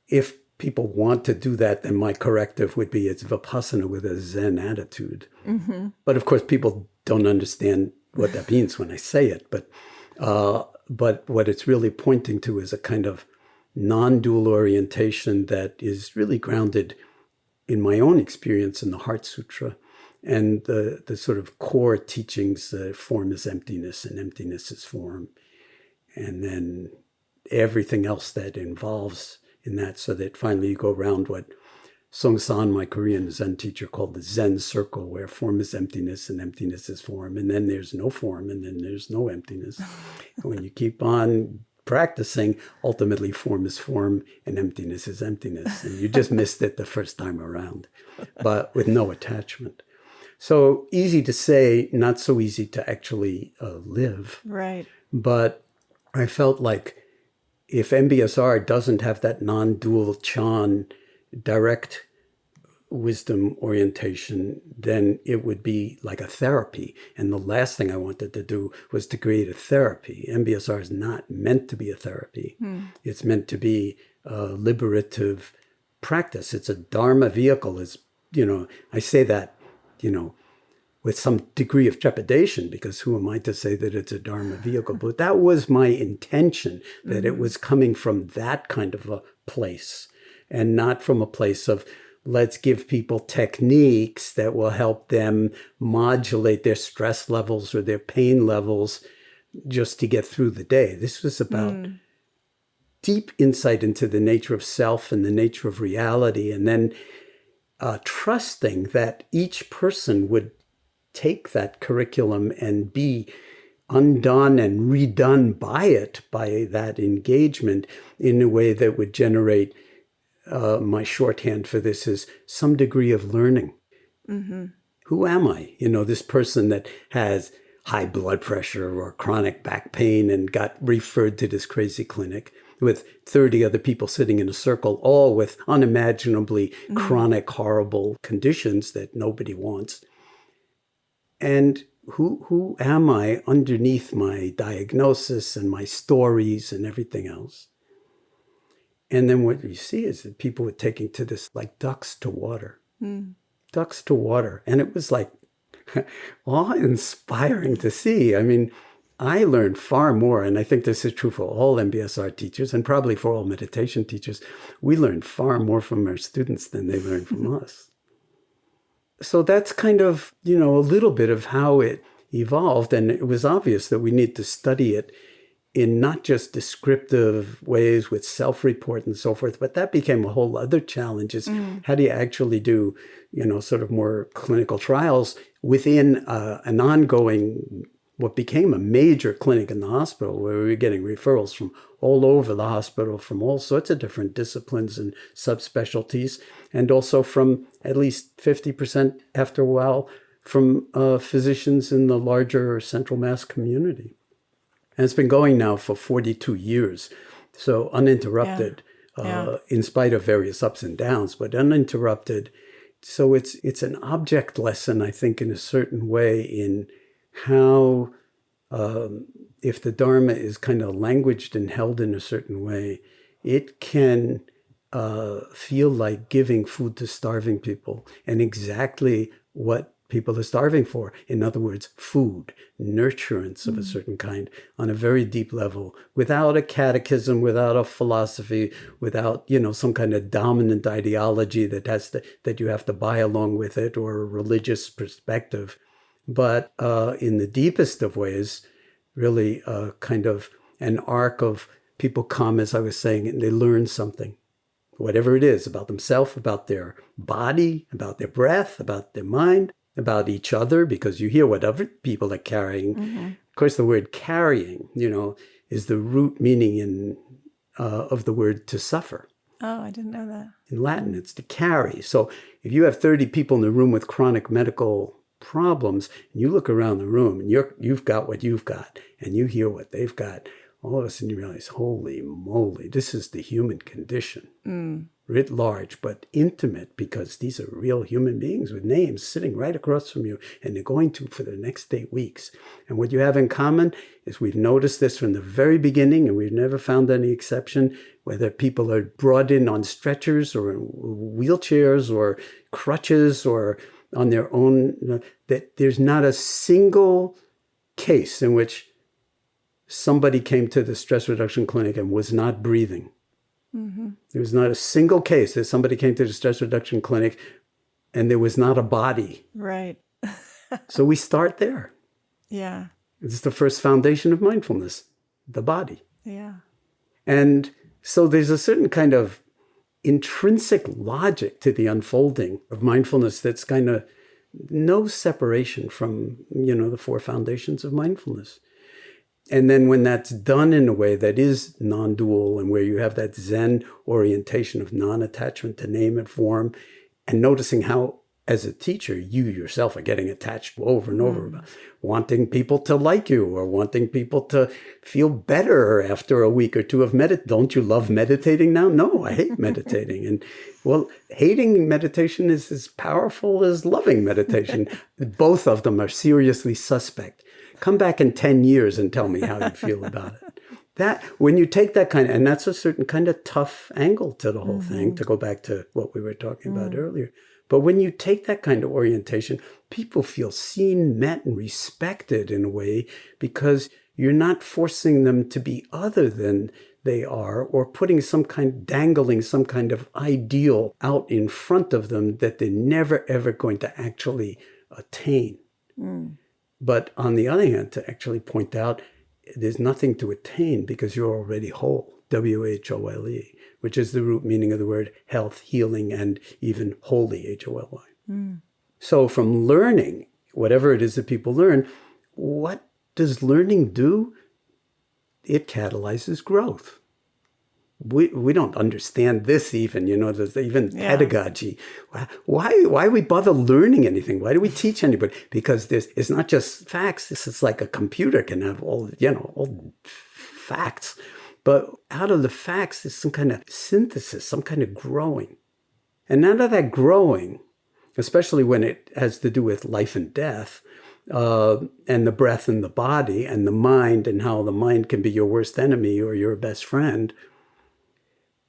if people want to do that, then my corrective would be it's Vipassana with a Zen attitude. But of course, people don't understand what that means when I say it. But what it's really pointing to is a kind of non-dual orientation that is really grounded in my own experience in the Heart Sutra and the sort of core teachings, form is emptiness and emptiness is form. And then everything else that involves in that, so that finally you go around what Song San, my Korean Zen teacher, called the Zen circle, where form is emptiness and emptiness is form. And then there's no form and then there's no emptiness. And when you keep on practicing, ultimately form is form and emptiness is emptiness. And you just missed it the first time around, but with no attachment. So easy to say, not so easy to actually live. Right. But I felt like if MBSR doesn't have that non-dual Chan direct wisdom orientation, then it would be like a therapy. And the last thing I wanted to do was to create a therapy. MBSR is not meant to be a therapy. It's meant to be a liberative practice. It's a Dharma vehicle. I say that, with some degree of trepidation, because who am I to say that it's a Dharma vehicle? But that was my intention, that it was coming from that kind of a place and not from a place of let's give people techniques that will help them modulate their stress levels or their pain levels just to get through the day. This was about deep insight into the nature of self and the nature of reality, and then trusting that each person would take that curriculum and be undone and redone by it, by that engagement, in a way that would generate, my shorthand for this is some degree of learning. Who am I? This person that has high blood pressure or chronic back pain and got referred to this crazy clinic with 30 other people sitting in a circle, all with unimaginably chronic, horrible conditions that nobody wants. And who am I underneath my diagnosis and my stories and everything else? And then what you see is that people were taking to this like ducks to water. Ducks to water. And it was like awe-inspiring to see. I mean, I learned far more, and I think this is true for all MBSR teachers and probably for all meditation teachers. We learn far more from our students than they learn from us. So that's kind of, a little bit of how it evolved. And it was obvious that we need to study it in not just descriptive ways with self-report and so forth, but that became a whole other challenge is how do you actually do, sort of more clinical trials within an ongoing, what became a major clinic in the hospital, where we were getting referrals from all over the hospital, from all sorts of different disciplines and subspecialties, and also from at least 50% after a while from physicians in the larger Central Mass community. And it's been going now for 42 years, so uninterrupted, in spite of various ups and downs, but uninterrupted So it's an object lesson, I think, in a certain way in how, if the Dharma is kind of languaged and held in a certain way, it can feel like giving food to starving people, and exactly what people are starving for. In other words, food, nurturance of a certain kind on a very deep level, without a catechism, without a philosophy, without, some kind of dominant ideology that you have to buy along with it, or a religious perspective. But in the deepest of ways, really kind of an arc of people come, as I was saying, and they learn something, whatever it is, about themselves, about their body, about their breath, about their mind, about each other, because you hear what other people are carrying. Of course, the word carrying, is the root meaning of the word to suffer. Oh, I didn't know that. In Latin, it's to carry. So if you have 30 people in the room with chronic medical problems, and you look around the room and you've got what you've got, and you hear what they've got, all of a sudden you realize, holy moly, this is the human condition, writ large, but intimate, because these are real human beings with names sitting right across from you, and they're going to for the next 8 weeks. And what you have in common is we've noticed this from the very beginning, and we've never found any exception, whether people are brought in on stretchers or in wheelchairs or crutches or on their own, that there's not a single case in which somebody came to the stress reduction clinic and was not breathing. There was not a single case that somebody came to the stress reduction clinic and there was not a body. Right. So we start there. Yeah. It's the first foundation of mindfulness, the body. Yeah. And so there's a certain kind of intrinsic logic to the unfolding of mindfulness that's kind of no separation from, the 4 foundations of mindfulness. And then when that's done in a way that is non-dual, and where you have that Zen orientation of non-attachment to name and form, and noticing how, as a teacher, you yourself are getting attached over and over about wanting people to like you, or wanting people to feel better after a week or two of Don't you love meditating now? No, I hate meditating. And well, hating meditation is as powerful as loving meditation. Both of them are seriously suspect. Come back in 10 years and tell me how you feel about it. That, when you take that kind of, and that's a certain kind of tough angle to the whole thing, to go back to what we were talking about earlier. But when you take that kind of orientation, people feel seen, met, and respected in a way, because you're not forcing them to be other than they are, or dangling some kind of ideal out in front of them that they're never, ever going to actually attain. But on the other hand, to actually point out, there's nothing to attain because you're already whole, W-H-O-L-E, which is the root meaning of the word health, healing, and even holy, H-O-L-Y. So from learning, whatever it is that people learn, what does learning do? It catalyzes growth. We don't understand this even, there's even pedagogy. Why we bother learning anything? Why do we teach anybody? Because it's not just facts. This is like a computer can have all facts. But out of the facts, there's some kind of synthesis, some kind of growing. And out of that growing, especially when it has to do with life and death, and the breath and the body and the mind, and how the mind can be your worst enemy or your best friend,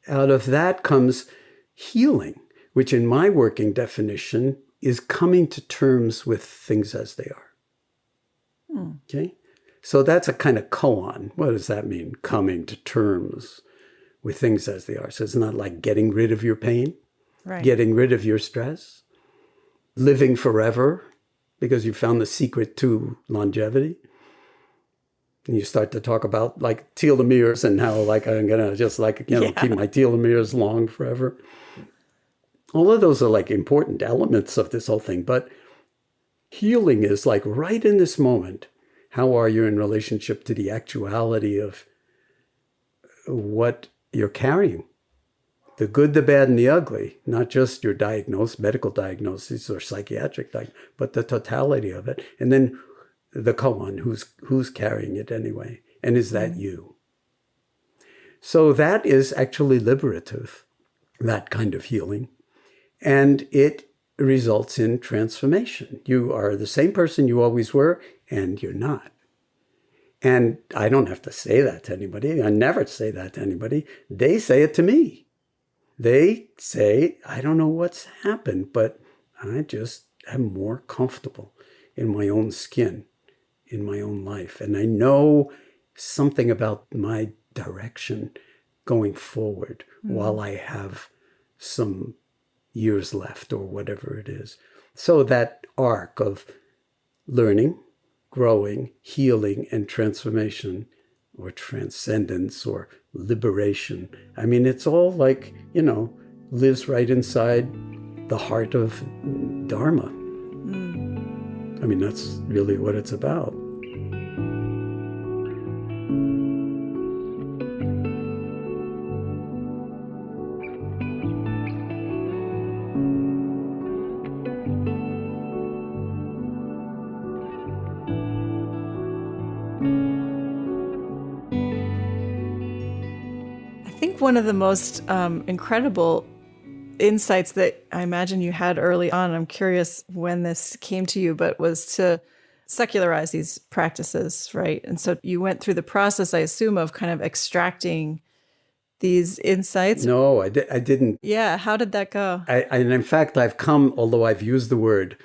out of that comes healing, which in my working definition is coming to terms with things as they are. Okay? So that's a kind of koan. What does that mean? Coming to terms with things as they are. So it's not like getting rid of your pain, getting rid of your stress, living forever because you found the secret to longevity. And you start to talk about like telomeres and how I'm going to just keep my telomeres long forever. All of those are like important elements of this whole thing. But healing is like right in this moment. How are you in relationship to the actuality of what you're carrying? The good, the bad, and the ugly. Not just your medical diagnosis or psychiatric diagnosis, but the totality of it. And then the koan, who's carrying it anyway? And is that you? So that is actually liberative, that kind of healing. And it results in transformation. You are the same person you always were, and you're not. And I don't have to say that to anybody. I never say that to anybody. They say it to me. They say, I don't know what's happened, but I just am more comfortable in my own skin, in my own life. And I know something about my direction going forward while I have some years left or whatever it is. So that arc of learning, growing, healing, and transformation, or transcendence, or liberation. I mean, it's all like, lives right inside the heart of Dharma. I mean, that's really what it's about. One of the most incredible insights that I imagine you had early on, I'm curious when this came to you, but was to secularize these practices, right? And so you went through the process, I assume, of kind of extracting these insights. No, I didn't. Yeah, how did that go? And in fact, I've come, although I've used the word,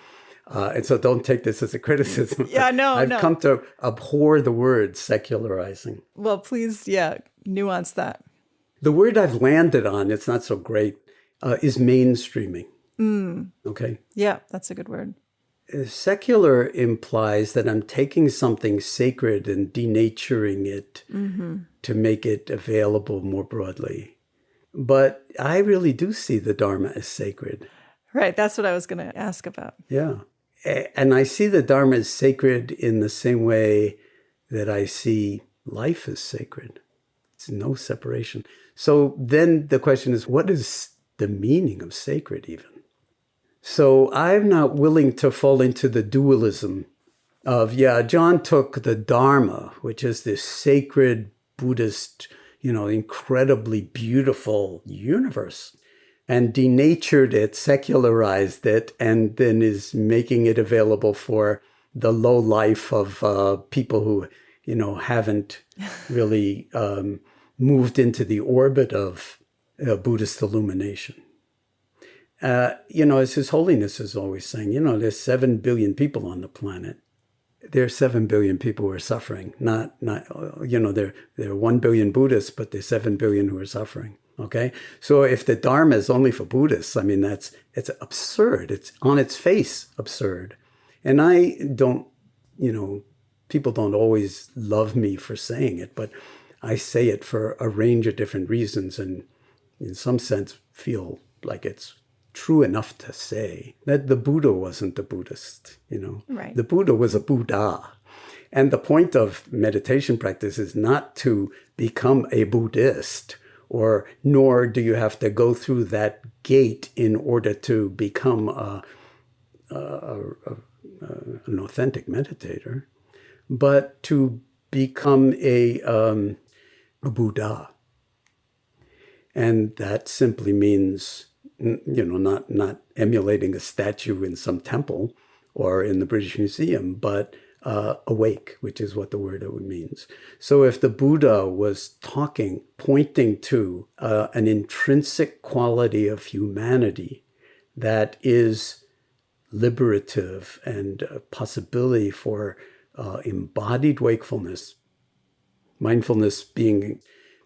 and so don't take this as a criticism. Yeah, I've come to abhor the word secularizing. Well, please, nuance that. The word I've landed on, it's not so great, is mainstreaming. Okay? Yeah, that's a good word. Secular implies that I'm taking something sacred and denaturing it to make it available more broadly. But I really do see the Dharma as sacred. Right, that's what I was going to ask about. Yeah. And I see the Dharma as sacred in the same way that I see life as sacred. It's no separation. So then the question is, what is the meaning of sacred even? So I'm not willing to fall into the dualism of, Jon took the Dharma, which is this sacred Buddhist, incredibly beautiful universe, and denatured it, secularized it, and then is making it available for the low life of people who, haven't really moved into the orbit of Buddhist illumination. As His Holiness is always saying, there's 7 billion people on the planet. There are 7 billion people who are suffering. There are 1 billion Buddhists, but there's 7 billion who are suffering. Okay? So if the Dharma is only for Buddhists, I mean, it's absurd. It's on its face absurd. And I don't, people don't always love me for saying it, but I say it for a range of different reasons, and in some sense feel like it's true enough to say that the Buddha wasn't a Buddhist, Right. The Buddha was a Buddha. And the point of meditation practice is not to become a Buddhist, nor do you have to go through that gate in order to become an authentic meditator, but to become a Buddha. And that simply means, not emulating a statue in some temple or in the British Museum, but awake, which is what the word means. So if the Buddha was pointing to an intrinsic quality of humanity that is liberative and a possibility for embodied wakefulness, mindfulness being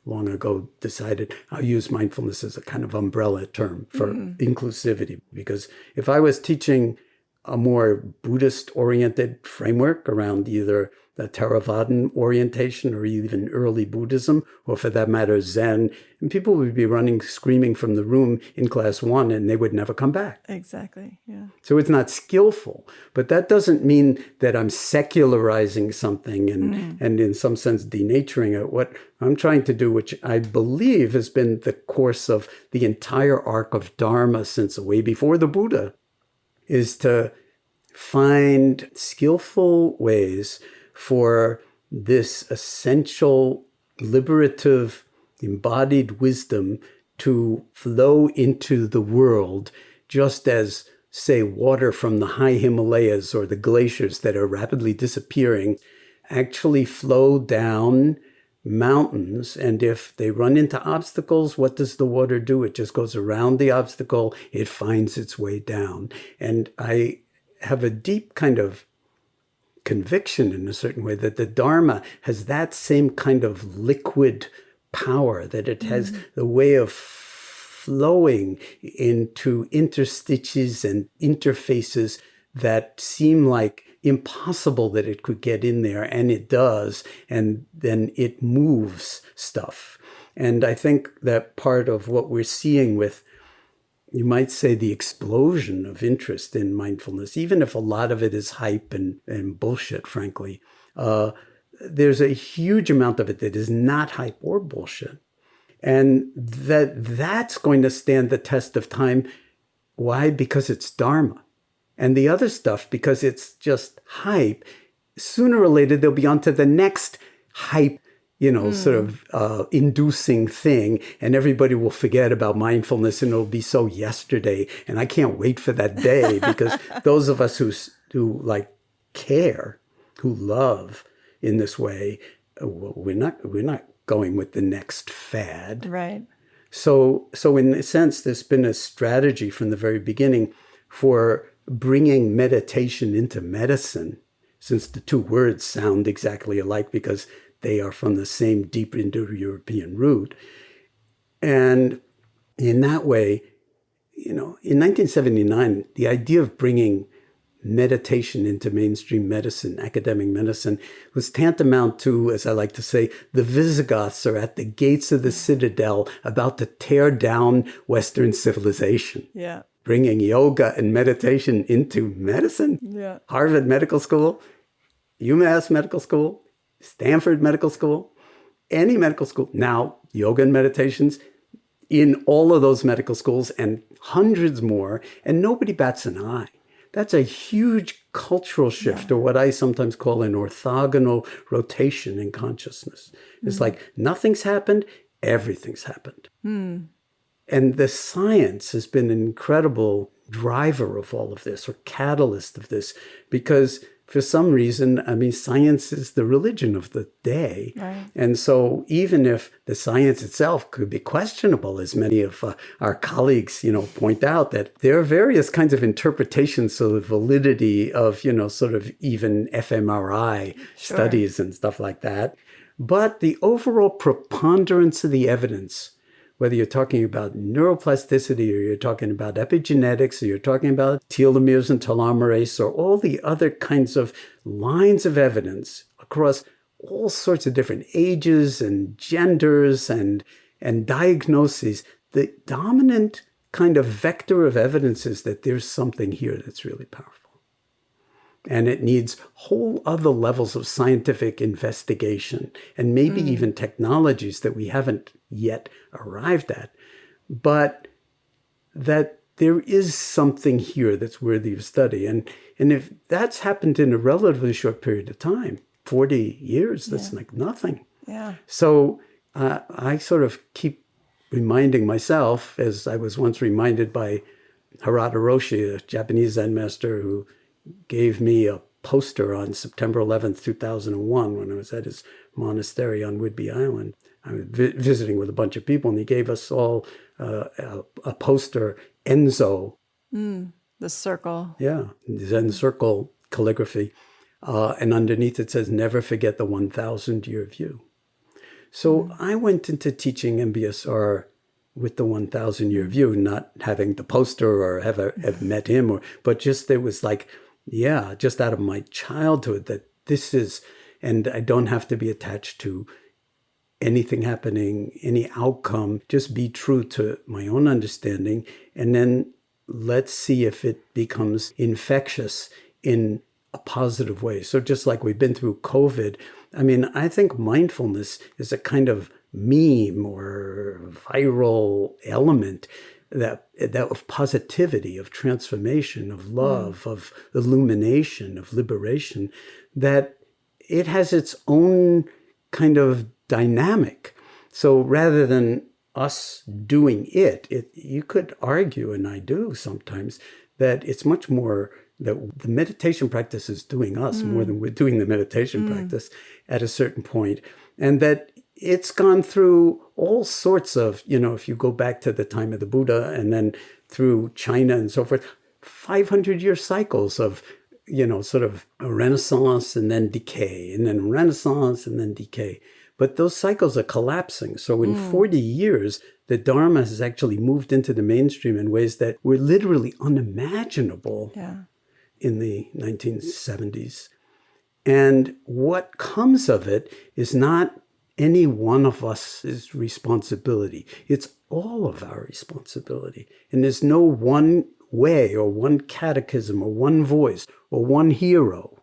long ago decided, I'll use mindfulness as a kind of umbrella term for inclusivity, because if I was teaching a more Buddhist-oriented framework around either the Theravadan orientation or even early Buddhism, or for that matter, Zen, and people would be running, screaming from the room in class 1, and they would never come back. Exactly, yeah. So it's not skillful, but that doesn't mean that I'm secularizing something and in some sense denaturing it. What I'm trying to do, which I believe has been the course of the entire arc of Dharma since way before the Buddha, is to find skillful ways for this essential, liberative, embodied wisdom to flow into the world, just as say, water from the high Himalayas or the glaciers that are rapidly disappearing actually flow down mountains. And if they run into obstacles, what does the water do? It just goes around the obstacle. It finds its way down. And I have a deep kind of conviction in a certain way that the Dharma has that same kind of liquid power, that it has the way of flowing into interstitials and interfaces that seem like impossible that it could get in there, and it does, and then it moves stuff. And I think that part of what we're seeing with, you might say, the explosion of interest in mindfulness, even if a lot of it is hype and bullshit, frankly, there's a huge amount of it that is not hype or bullshit. And that's going to stand the test of time. Why? Because it's Dharma. And the other stuff, because it's just hype, sooner or later they'll be on to the next hype, sort of inducing thing, and everybody will forget about mindfulness, and it'll be so yesterday. And I can't wait for that day, because those of us who like care, who love in this way, we're not going with the next fad. Right. So in a sense, there's been a strategy from the very beginning for bringing meditation into medicine, since the two words sound exactly alike because they are from the same deep Indo-European root. And in that way, in 1979, the idea of bringing meditation into mainstream medicine, academic medicine, was tantamount to, as I like to say, the Visigoths are at the gates of the citadel about to tear down Western civilization. Yeah. Bringing yoga and meditation into medicine. Yeah. Harvard Medical School, UMass Medical School, Stanford Medical School, any medical school. Now, yoga and meditations in all of those medical schools and hundreds more, and nobody bats an eye. That's a huge cultural shift, or what I sometimes call an orthogonal rotation in consciousness. It's like nothing's happened, everything's happened. And the science has been an incredible driver of all of this, or catalyst of this, because for some reason, science is the religion of the day. Right. And so even if the science itself could be questionable, as many of our colleagues, point out, that there are various kinds of interpretations of the validity of, sort of even fMRI studies and stuff like that. But the overall preponderance of the evidence, whether you're talking about neuroplasticity, or you're talking about epigenetics, or you're talking about telomeres and telomerase, or all the other kinds of lines of evidence across all sorts of different ages and genders and diagnoses, the dominant kind of vector of evidence is that there's something here that's really powerful. And it needs whole other levels of scientific investigation, and maybe even technologies that we haven't yet arrived at. But that there is something here that's worthy of study. And if that's happened in a relatively short period of time, 40 years, that's like nothing. Yeah. So I sort of keep reminding myself, as I was once reminded by Harada Roshi, a Japanese Zen master, who gave me a poster on September 11th, 2001, when I was at his monastery on Whidbey Island. I was visiting with a bunch of people, and he gave us all a poster, Enzo. The circle. Yeah, Zen circle calligraphy. And underneath it says, never forget the 1,000-year view. So I went into teaching MBSR with the 1,000-year view, not having the poster or have met him, but just there was like, just out of my childhood, that this is, and I don't have to be attached to anything happening, any outcome, just be true to my own understanding. And then let's see if it becomes infectious in a positive way. So just like we've been through COVID, I think mindfulness is a kind of meme or viral element that of positivity, of transformation, of love, of illumination, of liberation, that it has its own kind of dynamic. So rather than us doing it, you could argue, and I do sometimes, that it's much more that the meditation practice is doing us more than we're doing the meditation practice at a certain point. And that it's gone through all sorts of, if you go back to the time of the Buddha and then through China and so forth, 500-year cycles of, sort of a renaissance and then decay, and then renaissance and then decay. But those cycles are collapsing. So in 40 years, the Dharma has actually moved into the mainstream in ways that were literally unimaginable in the 1970s. And what comes of it is not any one of us's responsibility. It's all of our responsibility. And there's no one way or one catechism or one voice or one hero.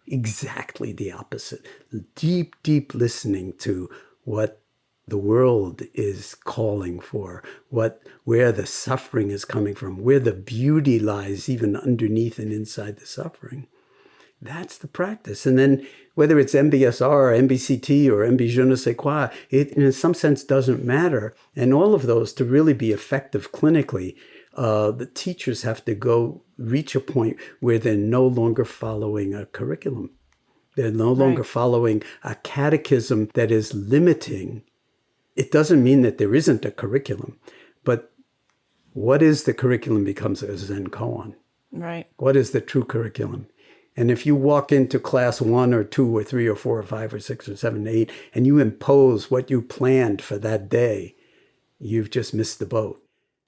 Exactly the opposite. Deep, deep listening to what the world is calling for, where the suffering is coming from, where the beauty lies even underneath and inside the suffering. That's the practice. And then whether it's MBSR or MBCT or MB je ne sais quoi, it in some sense doesn't matter. And all of those, to really be effective clinically, the teachers have to reach a point where they're no longer following a curriculum. They're no longer following a catechism that is limiting. It doesn't mean that there isn't a curriculum, but what is the curriculum becomes a Zen koan. Right. What is the true curriculum? And if you walk into class 1 or 2 or 3 or 4 or 5 or 6 or 7 or 8, and you impose what you planned for that day, you've just missed the boat.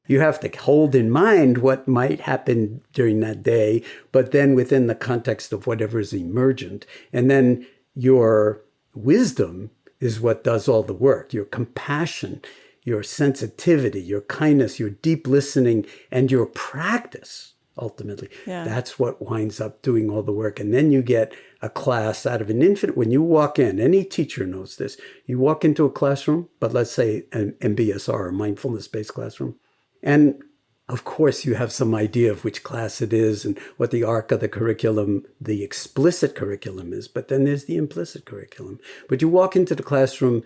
You have to hold in mind what might happen during that day, but then within the context of whatever is emergent. And then your wisdom is what does all the work. Your compassion, your sensitivity, your kindness, your deep listening, and your practice, ultimately. Yeah. That's what winds up doing all the work. And then you get a class out of an infinite. When you walk in, any teacher knows this. You walk into a classroom, but let's say an MBSR, a mindfulness-based classroom. And of course, you have some idea of which class it is and what the arc of the curriculum, the explicit curriculum is, but then there's the implicit curriculum. But you walk into the classroom,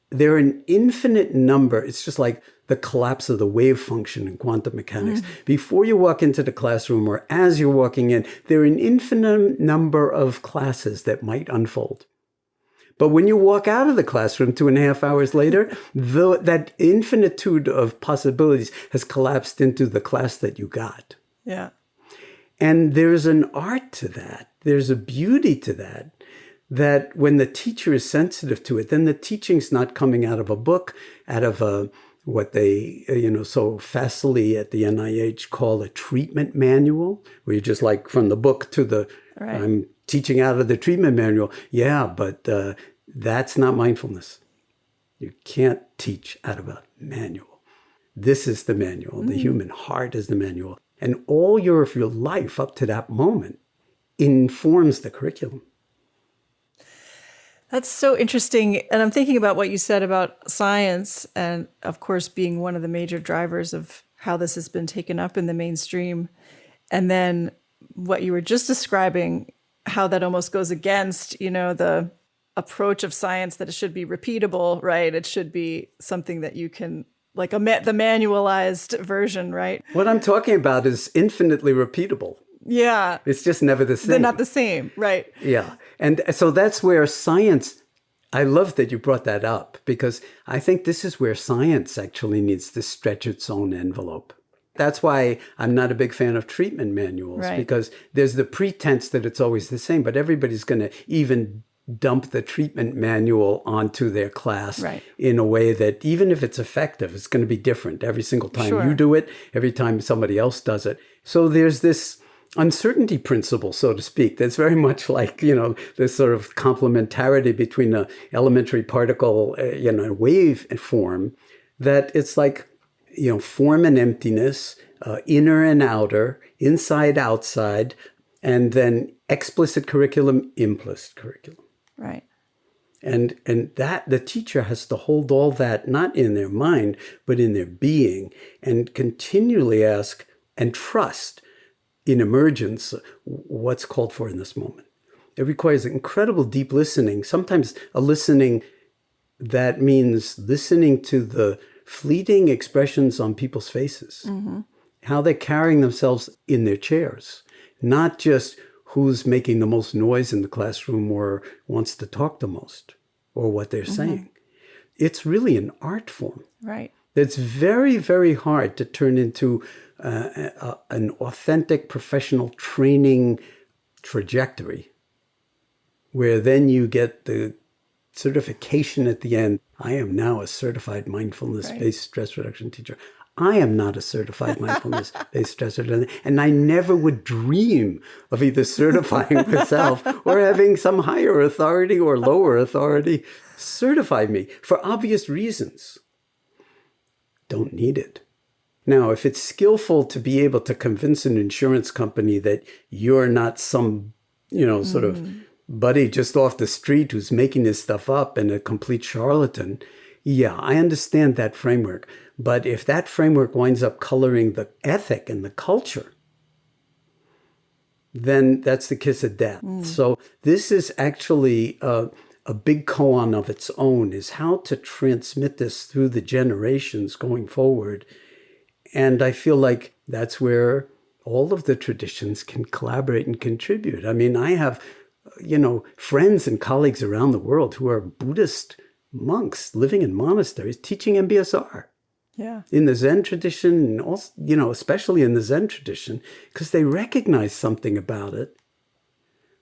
there are an infinite number. It's just like the collapse of the wave function in quantum mechanics. Before you walk into the classroom or as you're walking in, there are an infinite number of classes that might unfold. But when you walk out of the classroom 2.5 hours later, that infinitude of possibilities has collapsed into the class that you got. Yeah. And there's an art to that. There's a beauty to that, that when the teacher is sensitive to it, then the teaching's not coming out of a book, out of what they, so facilely at the NIH call a treatment manual, where you just like from the book to the, I'm teaching out of the treatment manual. Yeah, but that's not mindfulness. You can't teach out of a manual. This is the manual. The human heart is the manual. And all of your life up to that moment informs the curriculum. That's so interesting. And I'm thinking about what you said about science and, of course, being one of the major drivers of how this has been taken up in the mainstream. And then what you were just describing, how that almost goes against, the approach of science that it should be repeatable, right? It should be something that you can, like the manualized version, right? What I'm talking about is infinitely repeatable. Yeah. It's just never the same. They're not the same, right? Yeah. And so that's where science, I love that you brought that up, because I think this is where science actually needs to stretch its own envelope. That's why I'm not a big fan of treatment manuals, because there's the pretense that it's always the same, but everybody's going to even dump the treatment manual onto their class in a way that even if it's effective, it's going to be different every single time you do it, every time somebody else does it. So there's this uncertainty principle, so to speak, that's very much like, this sort of complementarity between an elementary particle, wave form, that it's like, form and emptiness, inner and outer, inside, outside, and then explicit curriculum, implicit curriculum. Right. And that the teacher has to hold all that, not in their mind, but in their being, and continually ask and trust in emergence what's called for in this moment. It requires incredible deep listening, sometimes a listening that means listening to the fleeting expressions on people's faces. how they're carrying themselves in their chairs, not just who's making the most noise in the classroom or wants to talk the most or what they're saying. It's really an art form. Right. It's very, very hard to turn into an authentic professional training trajectory where then you get the certification at the end. I am now a certified mindfulness-based stress reduction teacher. I am not a certified mindfulness-based stress reduction, and I never would dream of either certifying myself or having some higher authority or lower authority certify me for obvious reasons. Don't need it. Now, if it's skillful to be able to convince an insurance company that you're not some, sort of buddy just off the street who's making this stuff up and a complete charlatan, yeah, I understand that framework. But if that framework winds up coloring the ethic and the culture, then that's the kiss of death. So this is actually a big koan of its own, is how to transmit this through the generations going forward. And I feel like that's where all of the traditions can collaborate and contribute. I mean, I have, friends and colleagues around the world who are Buddhist monks living in monasteries teaching MBSR. Yeah. In the Zen tradition, and also, especially in the Zen tradition, because they recognize something about it,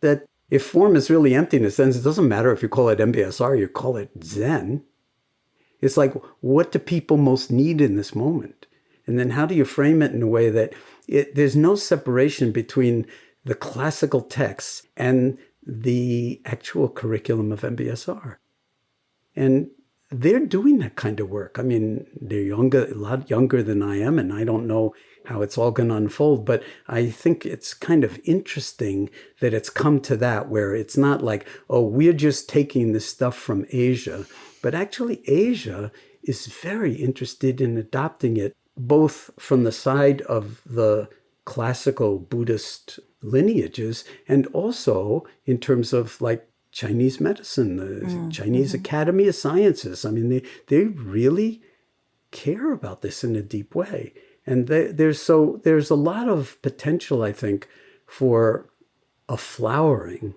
that if form is really emptiness, then it doesn't matter if you call it MBSR, you call it Zen. It's like, what do people most need in this moment? And then how do you frame it in a way that there's no separation between the classical texts and the actual curriculum of MBSR? And they're doing that kind of work. I mean, they're a lot younger than I am, and I don't know how it's all going to unfold, but I think it's kind of interesting that it's come to that, where it's not like, oh, we're just taking this stuff from Asia, but actually Asia is very interested in adopting it, both from the side of the classical Buddhist lineages and also in terms of like Chinese medicine, the Chinese Academy of Sciences. I mean, they really care about this in a deep way. And there's a lot of potential, I think, for a flowering,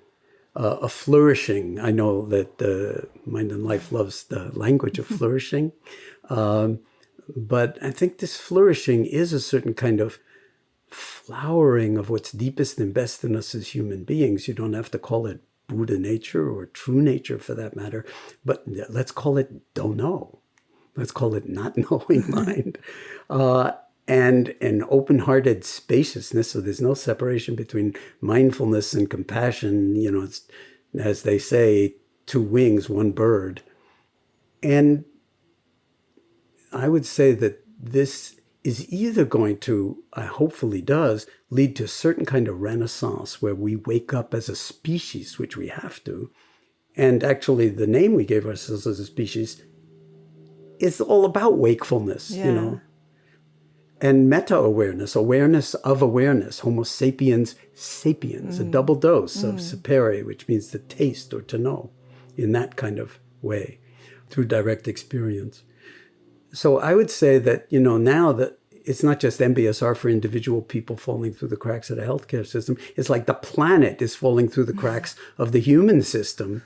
a flourishing. I know that Mind and Life loves the language of flourishing. But I think this flourishing is a certain kind of flowering of what's deepest and best in us as human beings. You don't have to call it Buddha nature or true nature for that matter, but let's call it don't know. Let's call it not knowing mind. And an open-hearted spaciousness, so there's no separation between mindfulness and compassion. It's, as they say, two wings, one bird. And I would say that this is either going to, hopefully does, lead to a certain kind of renaissance where we wake up as a species, which we have to. And actually, the name we gave ourselves as a species is all about wakefulness, and meta-awareness, awareness of awareness, Homo sapiens sapiens, a double dose of sapere, which means to taste or to know in that kind of way through direct experience. So I would say that, now that it's not just MBSR for individual people falling through the cracks of the healthcare system, it's like the planet is falling through the cracks of the human system.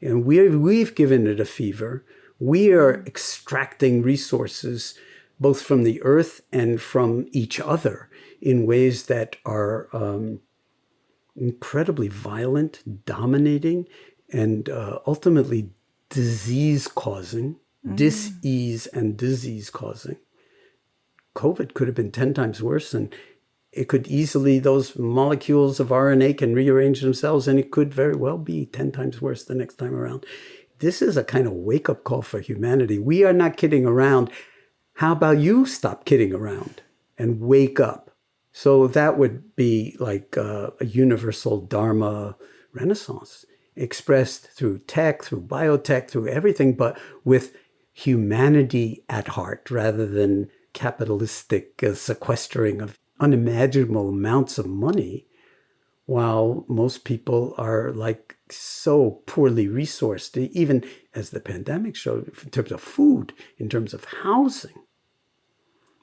And we've given it a fever. We are extracting resources both from the earth and from each other in ways that are incredibly violent, dominating, and ultimately disease-causing. Dis-ease and disease-causing. COVID could have been 10 times worse, and it could easily, those molecules of RNA can rearrange themselves, and it could very well be 10 times worse the next time around. This is a kind of wake-up call for humanity. We are not kidding around. How about you stop kidding around and wake up? So that would be like a universal Dharma renaissance, expressed through tech, through biotech, through everything, but with humanity at heart rather than capitalistic sequestering of unimaginable amounts of money, while most people are like so poorly resourced, even as the pandemic showed, in terms of food, in terms of housing.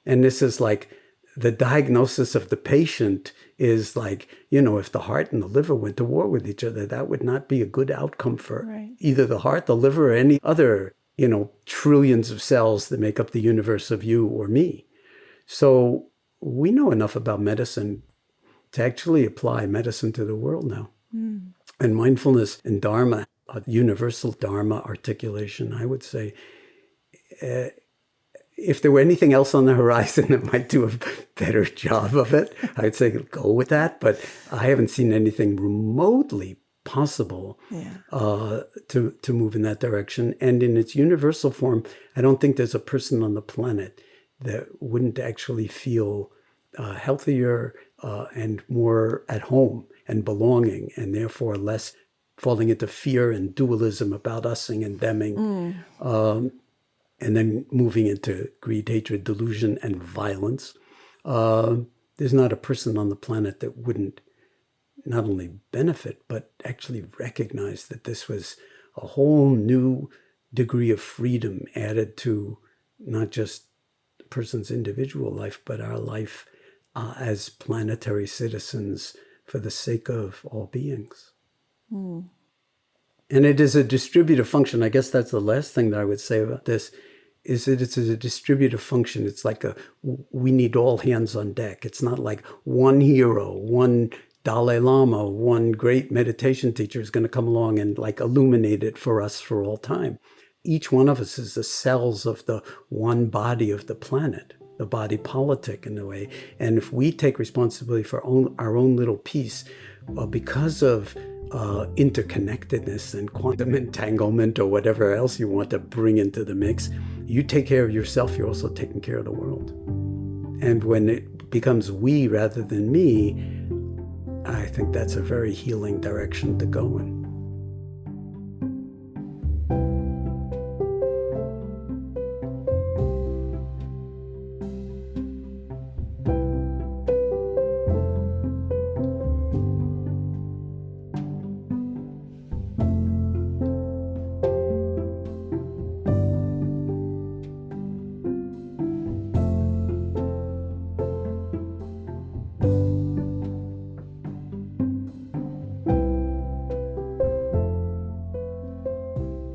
And this is like the diagnosis of the patient is like, if the heart and the liver went to war with each other, that would not be a good outcome for either the heart, the liver, or any other, trillions of cells that make up the universe of you or me. So we know enough about medicine to actually apply medicine to the world now. And mindfulness and Dharma, a universal Dharma articulation, I would say, if there were anything else on the horizon that might do a better job of it, I'd say go with that. But I haven't seen anything remotely possible to move in that direction. And in its universal form, I don't think there's a person on the planet that wouldn't actually feel healthier and more at home and belonging, and therefore less falling into fear and dualism about using and theming. And then moving into greed, hatred, delusion, and violence. There's not a person on the planet that wouldn't not only benefit, but actually recognize that this was a whole new degree of freedom added to not just a person's individual life, but our life as planetary citizens for the sake of all beings. And it is a distributive function. I guess that's the last thing that I would say about this, is that it's a distributive function. It's like we need all hands on deck. It's not like one hero, one Dalai Lama, one great meditation teacher is going to come along and like illuminate it for us for all time. Each one of us is the cells of the one body of the planet, the body politic in a way. And if we take responsibility for our own little piece, because of interconnectedness and quantum entanglement or whatever else you want to bring into the mix, you take care of yourself, you're also taking care of the world. And when it becomes we rather than me, I think that's a very healing direction to go in.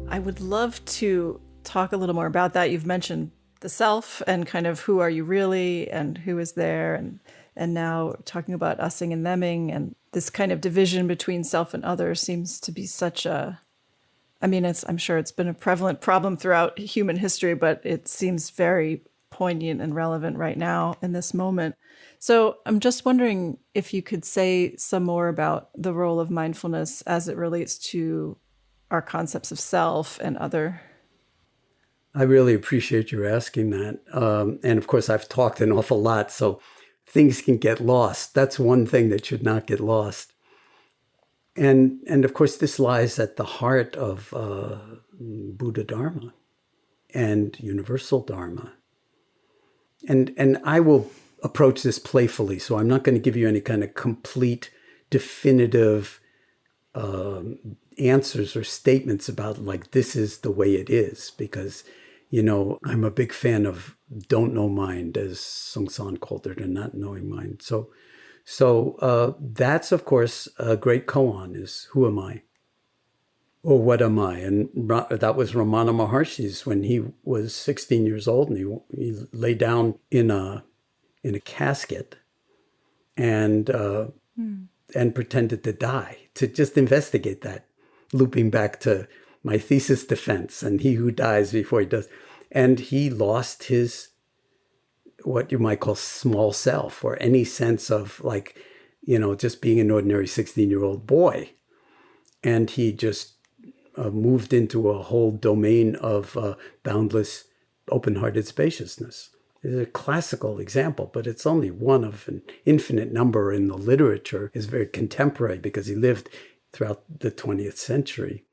I would love to talk a little more about that. You've mentioned the self and kind of who are you really and who is there, and now talking about using and theming, and this kind of division between self and other seems to be such a, I'm sure it's been a prevalent problem throughout human history, but it seems very poignant and relevant right now in this moment. So I'm just wondering if you could say some more about the role of mindfulness as it relates to our concepts of self and other. I really appreciate you asking that. And of course, I've talked an awful lot, so things can get lost. That's one thing that should not get lost. And of course, this lies at the heart of Buddha Dharma and universal Dharma. And I will approach this playfully, so I'm not going to give you any kind of complete, definitive answers or statements about like, this is the way it is, because, I'm a big fan of don't know mind, as Sung San called it, and not knowing mind. So that's, of course, a great koan is, who am I? Or what am I? And that was Ramana Maharshi's when he was 16 years old, and he lay down in a casket and pretended to die, to just investigate that, looping back to my thesis defense and he who dies before he does. And he lost his, what you might call small self, or any sense of like, just being an ordinary 16-year-old boy. And he just moved into a whole domain of boundless, open-hearted spaciousness. It's a classical example, but it's only one of an infinite number in the literature. It's very contemporary because he lived throughout the 20th century.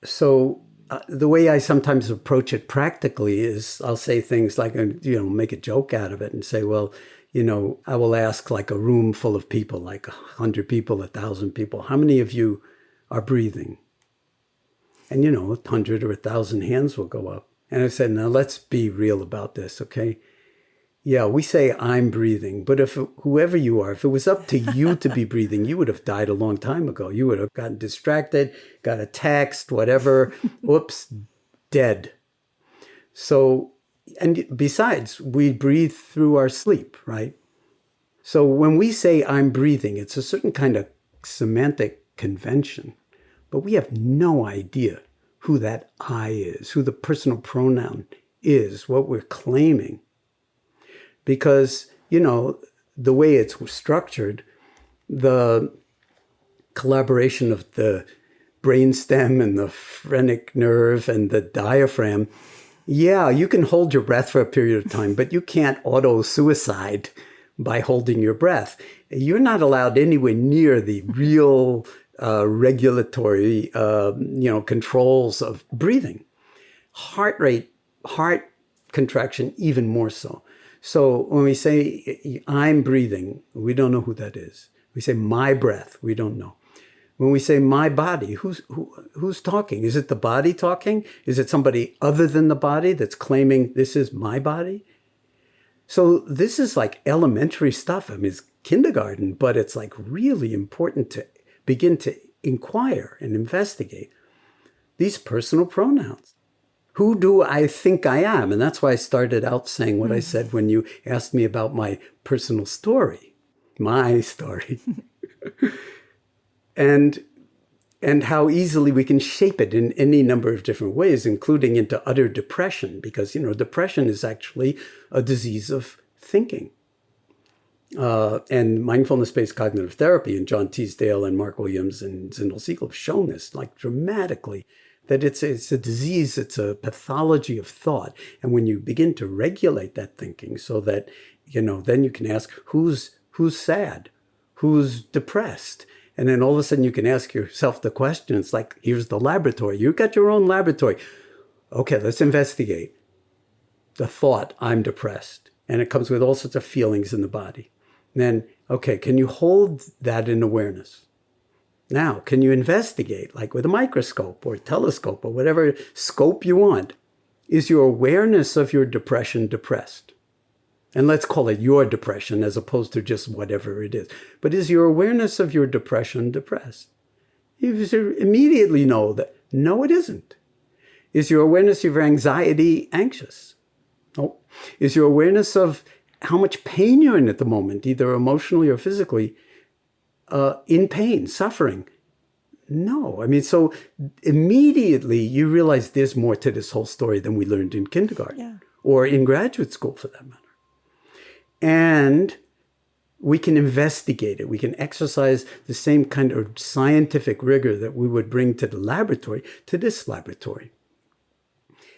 So the way I sometimes approach it practically is I'll say things like, make a joke out of it and say, well, I will ask like a room full of people, like 100 people, 1,000 people, how many of you are breathing? And, 100 or 1,000 hands will go up. And I said, now let's be real about this, okay? Yeah, we say I'm breathing, but if whoever you are, if it was up to you to be breathing, you would have died a long time ago. You would have gotten distracted, got a text, whatever. Whoops, dead. So, and besides, we breathe through our sleep, right? So when we say I'm breathing, it's a certain kind of semantic convention, but we have no idea who that I is, who the personal pronoun is, what we're claiming. Because, the way it's structured, the collaboration of the brainstem and the phrenic nerve and the diaphragm, yeah, you can hold your breath for a period of time, but you can't auto-suicide by holding your breath. You're not allowed anywhere near the real regulatory, controls of breathing. Heart rate, heart contraction, even more so. So when we say I'm breathing, we don't know who that is. We say my breath, we don't know. When we say my body, who's talking? Is it the body talking? Is it somebody other than the body that's claiming this is my body? So this is like elementary stuff. I mean, it's kindergarten, but it's like really important to begin to inquire and investigate these personal pronouns. Who do I think I am? And that's why I started out saying what I said when you asked me about my personal story, my story. and how easily we can shape it in any number of different ways, including into utter depression, because, depression is actually a disease of thinking. And mindfulness-based cognitive therapy, and John Teasdale and Mark Williams and Zindel Siegel have shown this like dramatically, that it's a disease, it's a pathology of thought. And when you begin to regulate that thinking so that, then you can ask who's sad, who's depressed. And then all of a sudden you can ask yourself the question. It's like, here's the laboratory. You've got your own laboratory. Okay, let's investigate the thought, I'm depressed. And it comes with all sorts of feelings in the body. And then, okay, can you hold that in awareness? Now, can you investigate, like with a microscope or a telescope or whatever scope you want? Is your awareness of your depression depressed? And let's call it your depression as opposed to just whatever it is. But is your awareness of your depression depressed? You immediately know that, no, it isn't. Is your awareness of your anxiety anxious? No. Is your awareness of how much pain you're in at the moment, either emotionally or physically, in pain, suffering? No. I mean, so immediately you realize there's more to this whole story than we learned in kindergarten or in graduate school for that matter. And we can investigate it. We can exercise the same kind of scientific rigor that we would bring to the laboratory, to this laboratory.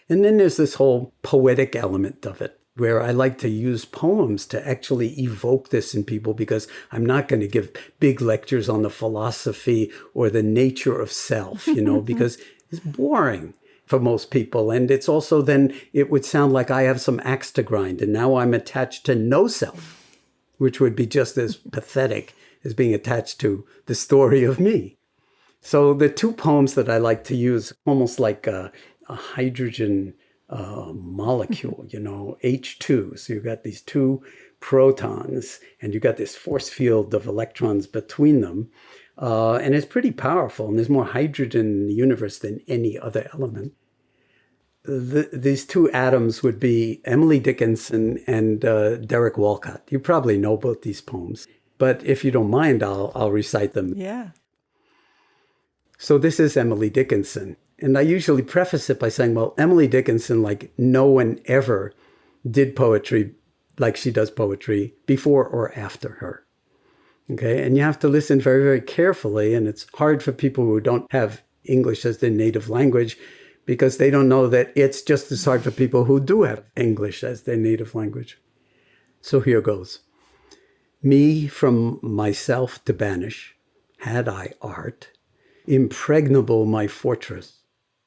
And then there's this whole poetic element of it, where I like to use poems to actually evoke this in people, because I'm not going to give big lectures on the philosophy or the nature of self, because it's boring for most people. And it's also then, it would sound like I have some axe to grind and now I'm attached to no self, which would be just as pathetic as being attached to the story of me. So the two poems that I like to use, almost like a hydrogen molecule, H2. So you've got these two protons and you've got this force field of electrons between them. And it's pretty powerful. And there's more hydrogen in the universe than any other element. These two atoms would be Emily Dickinson and Derek Walcott. You probably know both these poems. But if you don't mind, I'll recite them. Yeah. So this is Emily Dickinson. And I usually preface it by saying, well, Emily Dickinson, like no one ever did poetry like she does poetry before or after her. Okay, and you have to listen very, very carefully. And it's hard for people who don't have English as their native language, because they don't know that it's just as hard for people who do have English as their native language. So here goes. Me from myself to banish, had I art, impregnable my fortress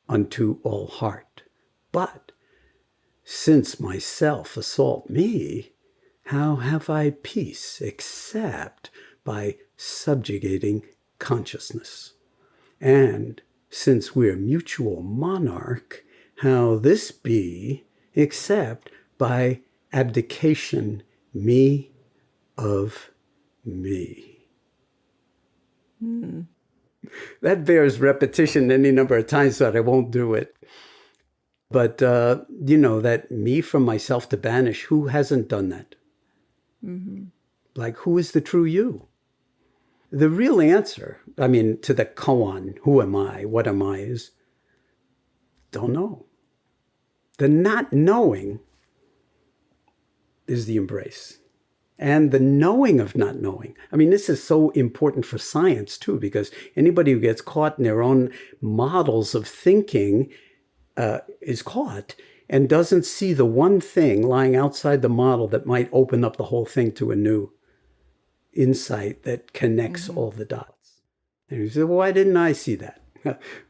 unto all heart. But since myself assault me, how have I peace except by subjugating consciousness? And since we're mutual monarch, how this be except by abdication, me of me. That bears repetition any number of times, so I won't do it. But, that me from myself to banish, who hasn't done that? Like, who is the true you? The real answer, to the koan, who am I, what am I, is don't know. The not knowing is the embrace. And the knowing of not knowing. This is so important for science too, because anybody who gets caught in their own models of thinking is caught and doesn't see the one thing lying outside the model that might open up the whole thing to a new insight that connects all the dots. And you say, well, why didn't I see that?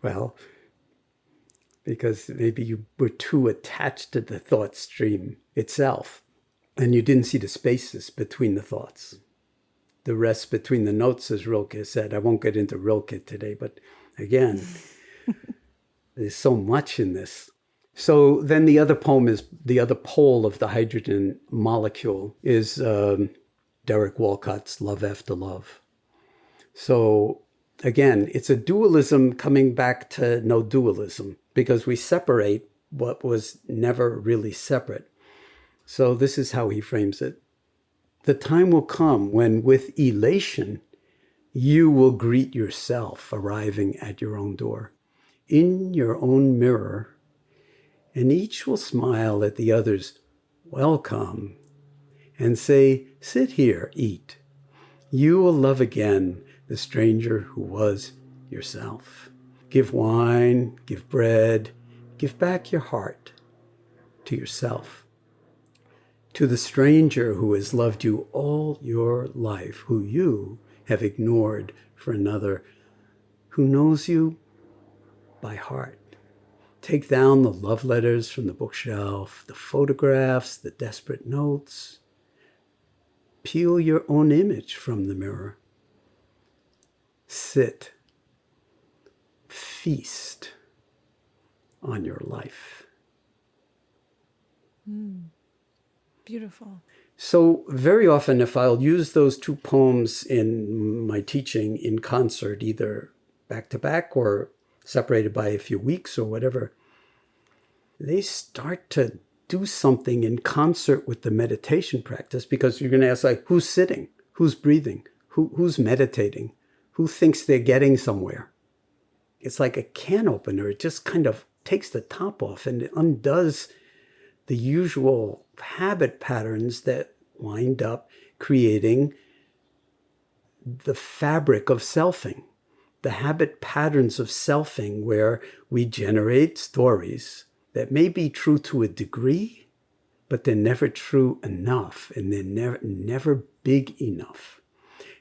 Well, because maybe you were too attached to the thought stream itself, and you didn't see the spaces between the thoughts. The rest between the notes, as Rilke said. I won't get into Rilke today, but again, there's so much in this. So then the other poem is, the other pole of the hydrogen molecule is Derek Walcott's Love After Love. So again, it's a dualism coming back to no dualism, because we separate what was never really separate. So this is how he frames it. The time will come when, with elation, you will greet yourself arriving at your own door, in your own mirror, and each will smile at the other's welcome and say, sit here, eat. You will love again the stranger who was yourself. Give wine, give bread, give back your heart to yourself. To the stranger who has loved you all your life, who you have ignored for another, who knows you by heart. Take down the love letters from the bookshelf, the photographs, the desperate notes. Peel your own image from the mirror. Sit. Feast on your life. Beautiful. So very often, if I'll use those two poems in my teaching in concert, either back to back or separated by a few weeks or whatever, they start to do something in concert with the meditation practice, because you're going to ask, like, who's sitting? Who's breathing? Who's meditating? Who thinks they're getting somewhere? It's like a can opener. It just kind of takes the top off and it undoes the usual habit patterns that wind up creating the fabric of selfing, the habit patterns of selfing, where we generate stories that may be true to a degree, but they're never true enough, and they're never big enough.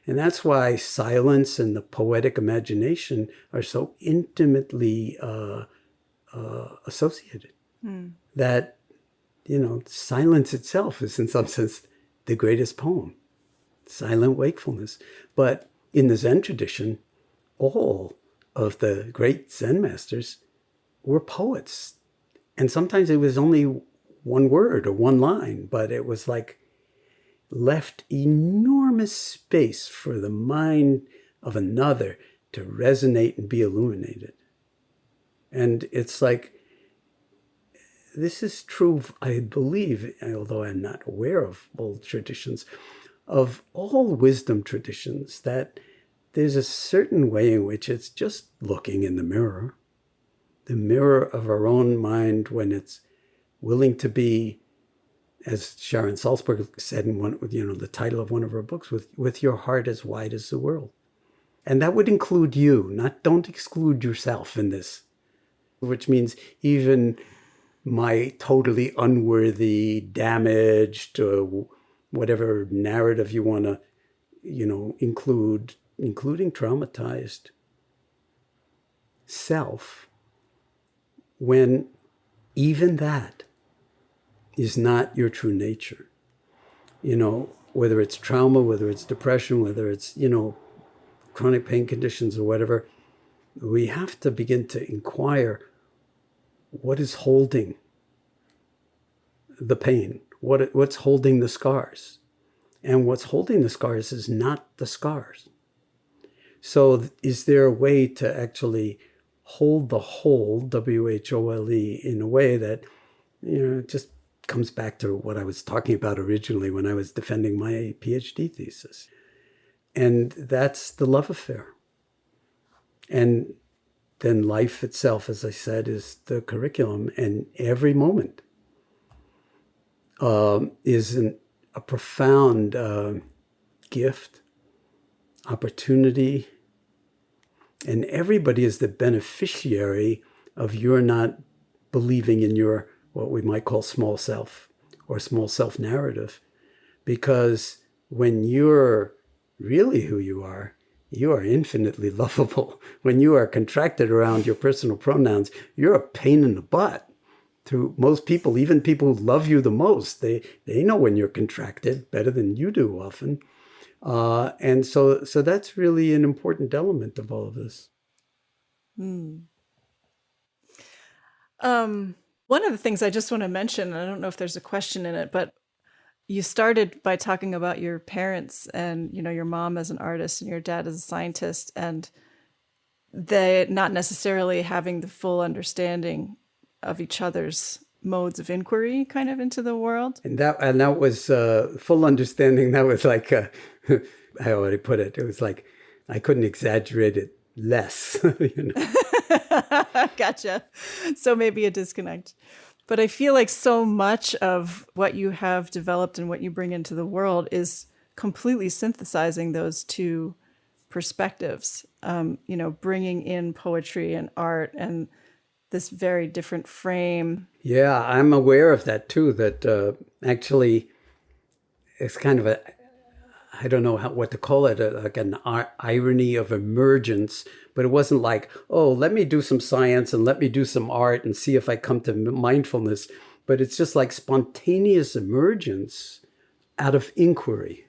And that's why silence and the poetic imagination are so intimately associated. That, silence itself is in some sense the greatest poem, silent wakefulness. But in the Zen tradition, all of the great Zen masters were poets. And sometimes it was only one word or one line, but it was like left enormous space for the mind of another to resonate and be illuminated. And it's like, this is true, I believe, although I'm not aware of old traditions, of all wisdom traditions, that there's a certain way in which it's just looking in the mirror of our own mind, when it's willing to be, as Sharon Salzberg said in one, the title of one of her books, with your heart as wide as the world. And that would include you, don't exclude yourself in this, which means even my totally unworthy, damaged, whatever narrative you want to, include, including traumatized self, when even that is not your true nature. Whether it's trauma, whether it's depression, whether it's, chronic pain conditions or whatever, we have to begin to inquire, what is holding the pain? what's holding the scars. And what's holding the scars is not the scars. So is there a way to actually hold the whole, W-H-O-L-E, in a way that, just comes back to what I was talking about originally when I was defending my PhD thesis. And that's the love affair. And then life itself, as I said, is the curriculum. And every moment is a profound gift, opportunity. And everybody is the beneficiary of your not believing in your, what we might call small self or small self narrative. Because when you're really who you are infinitely lovable. When you are contracted around your personal pronouns, you're a pain in the butt to most people, even people who love you the most. They know when you're contracted better than you do often. And so that's really an important element of all of this. One of the things I just want to mention, I don't know if there's a question in it, but you started by talking about your parents and, your mom as an artist and your dad as a scientist, and they not necessarily having the full understanding of each other's modes of inquiry kind of into the world. And that was full understanding. That was like, I already put it. It was like, I couldn't exaggerate it less. Gotcha. So maybe a disconnect. But I feel like so much of what you have developed and what you bring into the world is completely synthesizing those two perspectives, bringing in poetry and art and this very different frame. Yeah, I'm aware of that too, that actually it's kind of I don't know what to call it, like an irony of emergence. But it wasn't like, oh, let me do some science and let me do some art and see if I come to mindfulness. But it's just like spontaneous emergence out of inquiry.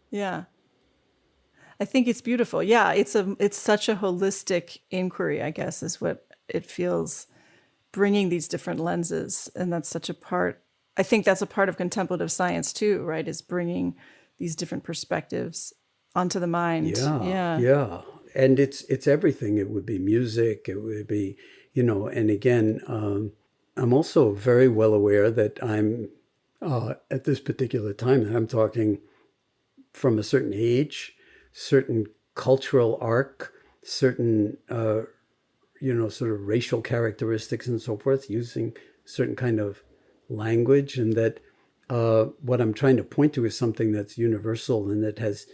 Yeah. I think it's beautiful. Yeah, it's such a holistic inquiry, I guess, is what it feels, bringing these different lenses. And that's such a part, I think that's a part of contemplative science too, right? Is bringing these different perspectives onto the mind. Yeah. And it's everything. It would be music. It would be, and again, I'm also very well aware that I'm, at this particular time, that I'm talking from a certain age, certain cultural arc, certain, sort of racial characteristics and so forth, using certain kind of language. And that what I'm trying to point to is something that's universal and that has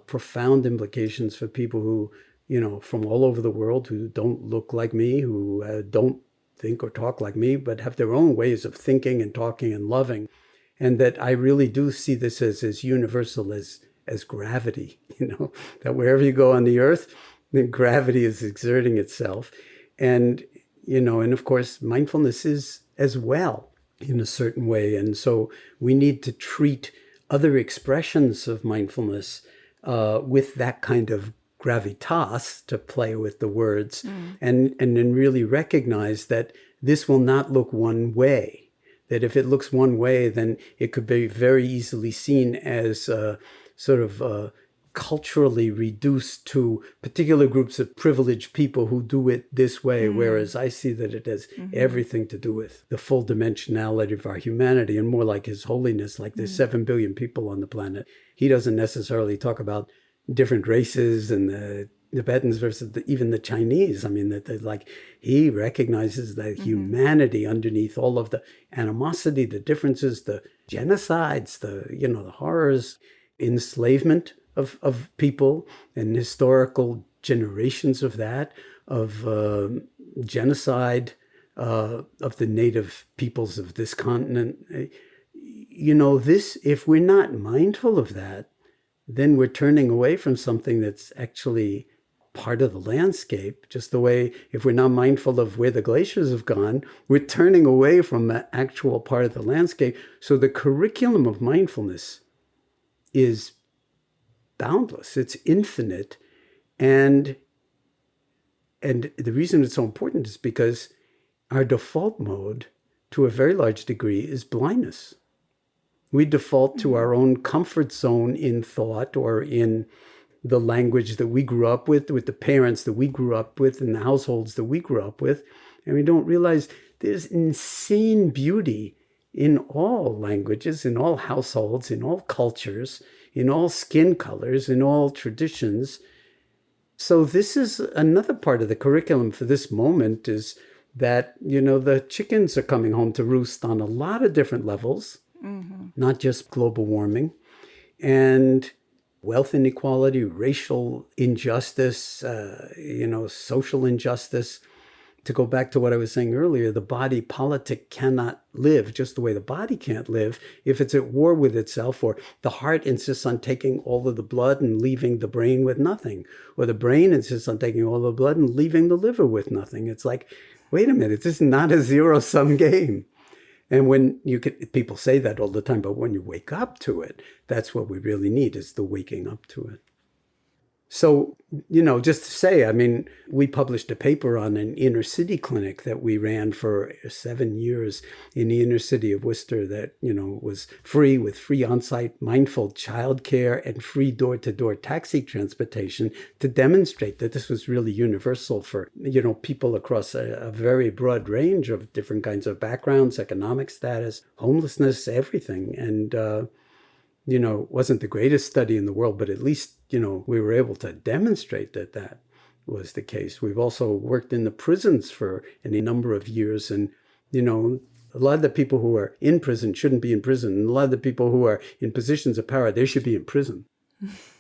profound implications for people who, from all over the world, who don't look like me, who don't think or talk like me, but have their own ways of thinking and talking and loving. And that I really do see this as universal as gravity, that wherever you go on the earth, then gravity is exerting itself. And, and of course, mindfulness is as well in a certain way. And so we need to treat other expressions of mindfulness with that kind of gravitas, to play with the words, and then really recognize that this will not look one way. That if it looks one way, then it could be very easily seen as sort of culturally reduced to particular groups of privileged people who do it this way, whereas I see that it has everything to do with the full dimensionality of our humanity, and more like His Holiness, like there's 7 billion people on the planet. He doesn't necessarily talk about different races and the Tibetans versus even the Chinese. I mean, that like he recognizes that humanity underneath all of the animosity, the differences, the genocides, the horrors, enslavement of people, and historical generations of that, of genocide of the native peoples of this continent. This, if we're not mindful of that, then we're turning away from something that's actually part of the landscape. Just the way, if we're not mindful of where the glaciers have gone, we're turning away from the actual part of the landscape. So the curriculum of mindfulness is boundless. It's infinite. And the reason it's so important is because our default mode, to a very large degree, is blindness. We default to our own comfort zone in thought or in the language that we grew up with the parents that we grew up with, and the households that we grew up with. And we don't realize there's insane beauty in all languages, in all households, in all cultures, in all skin colors, in all traditions. So this is another part of the curriculum for this moment, is that, the chickens are coming home to roost on a lot of different levels, not just global warming, and wealth inequality, racial injustice, social injustice. To go back to what I was saying earlier, the body politic cannot live just the way the body can't live if it's at war with itself, or the heart insists on taking all of the blood and leaving the brain with nothing, or the brain insists on taking all the blood and leaving the liver with nothing. It's like, wait a minute, this is not a zero-sum game. And when people say that all the time, but when you wake up to it, that's what we really need, is the waking up to it. So, just to say, we published a paper on an inner city clinic that we ran for 7 years in the inner city of Worcester that, was free, with free on-site mindful childcare and free door-to-door taxi transportation, to demonstrate that this was really universal for, people across a very broad range of different kinds of backgrounds, economic status, homelessness, everything. And, it wasn't the greatest study in the world, but at least, we were able to demonstrate that that was the case. We've also worked in the prisons for any number of years. And, a lot of the people who are in prison shouldn't be in prison. And a lot of the people who are in positions of power, they should be in prison.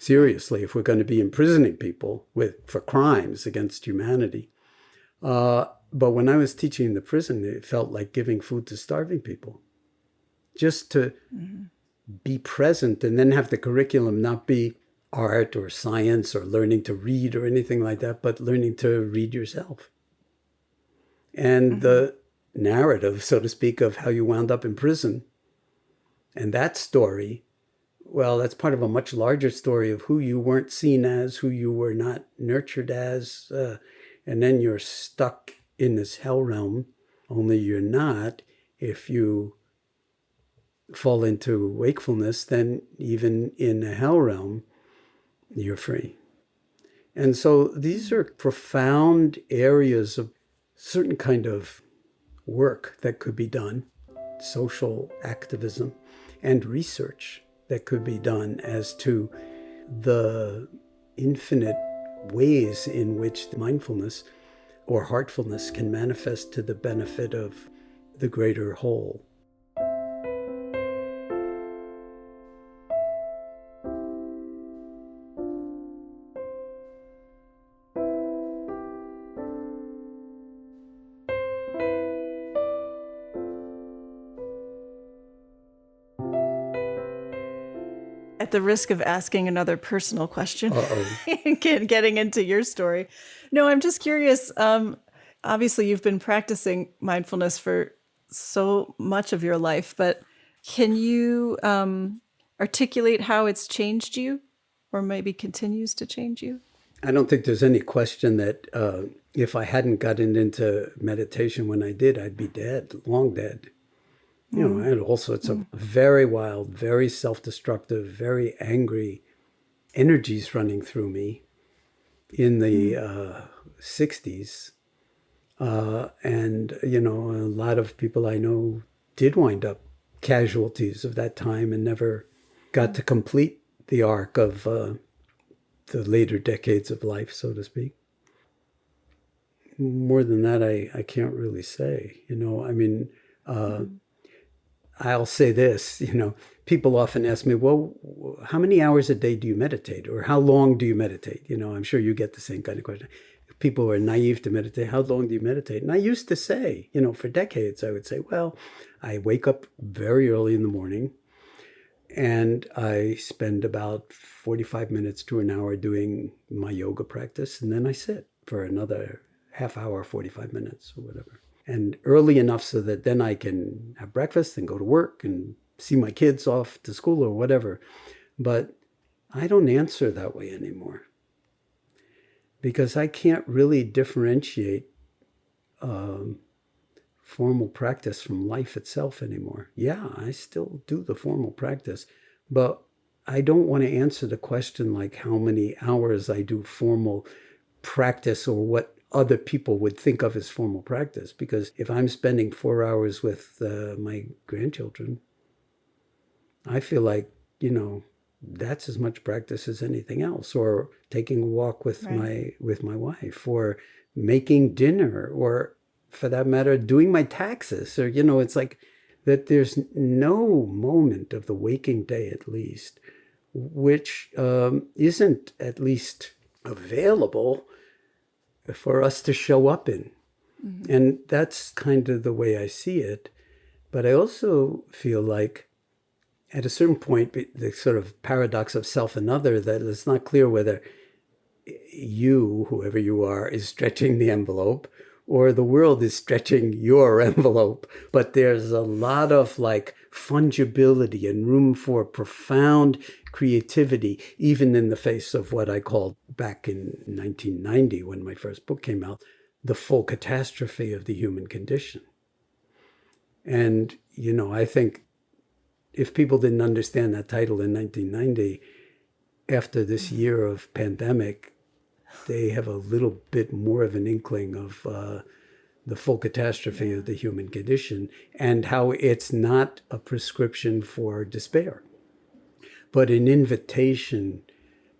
Seriously, if we're going to be imprisoning people for crimes against humanity. But when I was teaching in the prison, it felt like giving food to starving people. Just to be present, and then have the curriculum not be art or science or learning to read or anything like that, but learning to read yourself. And the narrative, so to speak, of how you wound up in prison. And that story, well, that's part of a much larger story of who you weren't seen as, who you were not nurtured as. And then you're stuck in this hell realm, only you're not. If you fall into wakefulness, then even in a hell realm, you're free. And so these are profound areas of certain kind of work that could be done, social activism, and research that could be done as to the infinite ways in which mindfulness or heartfulness can manifest to the benefit of the greater whole. At the risk of asking another personal question, getting into your story. No, I'm just curious. Obviously, you've been practicing mindfulness for so much of your life, but can you articulate how it's changed you, or maybe continues to change you? I don't think there's any question that if I hadn't gotten into meditation when I did, I'd be dead, long dead. I had all sorts of very wild, very self-destructive, very angry energies running through me in the 60s. And, a lot of people I know did wind up casualties of that time and never got to complete the arc of the later decades of life, so to speak. More than that, I can't really say. I'll say this, people often ask me, well, how many hours a day do you meditate? Or how long do you meditate? I'm sure you get the same kind of question. If people are naive to meditate, how long do you meditate? And I used to say, for decades, I would say, well, I wake up very early in the morning and I spend about 45 minutes to an hour doing my yoga practice. And then I sit for another half hour, 45 minutes or whatever. And early enough so that then I can have breakfast and go to work and see my kids off to school or whatever. But I don't answer that way anymore, because I can't really differentiate formal practice from life itself anymore. Yeah, I still do the formal practice, but I don't want to answer the question like how many hours I do formal practice or what other people would think of as formal practice. Because if I'm spending 4 hours with my grandchildren, I feel like, that's as much practice as anything else. Or taking a walk with my wife, or making dinner, or for that matter, doing my taxes. Or, it's like that there's no moment of the waking day, at least, which isn't at least available for us to show up in. Mm-hmm. And that's kind of the way I see it. But I also feel like at a certain point, the sort of paradox of self and other, that it's not clear whether you, whoever you are, is stretching the envelope or the world is stretching your envelope. But there's a lot of like fungibility and room for profound creativity, even in the face of what I called back in 1990, when my first book came out, the full catastrophe of the human condition. And, I think if people didn't understand that title in 1990, after this year of pandemic, they have a little bit more of an inkling of the full catastrophe of the human condition, and how it's not a prescription for despair, but an invitation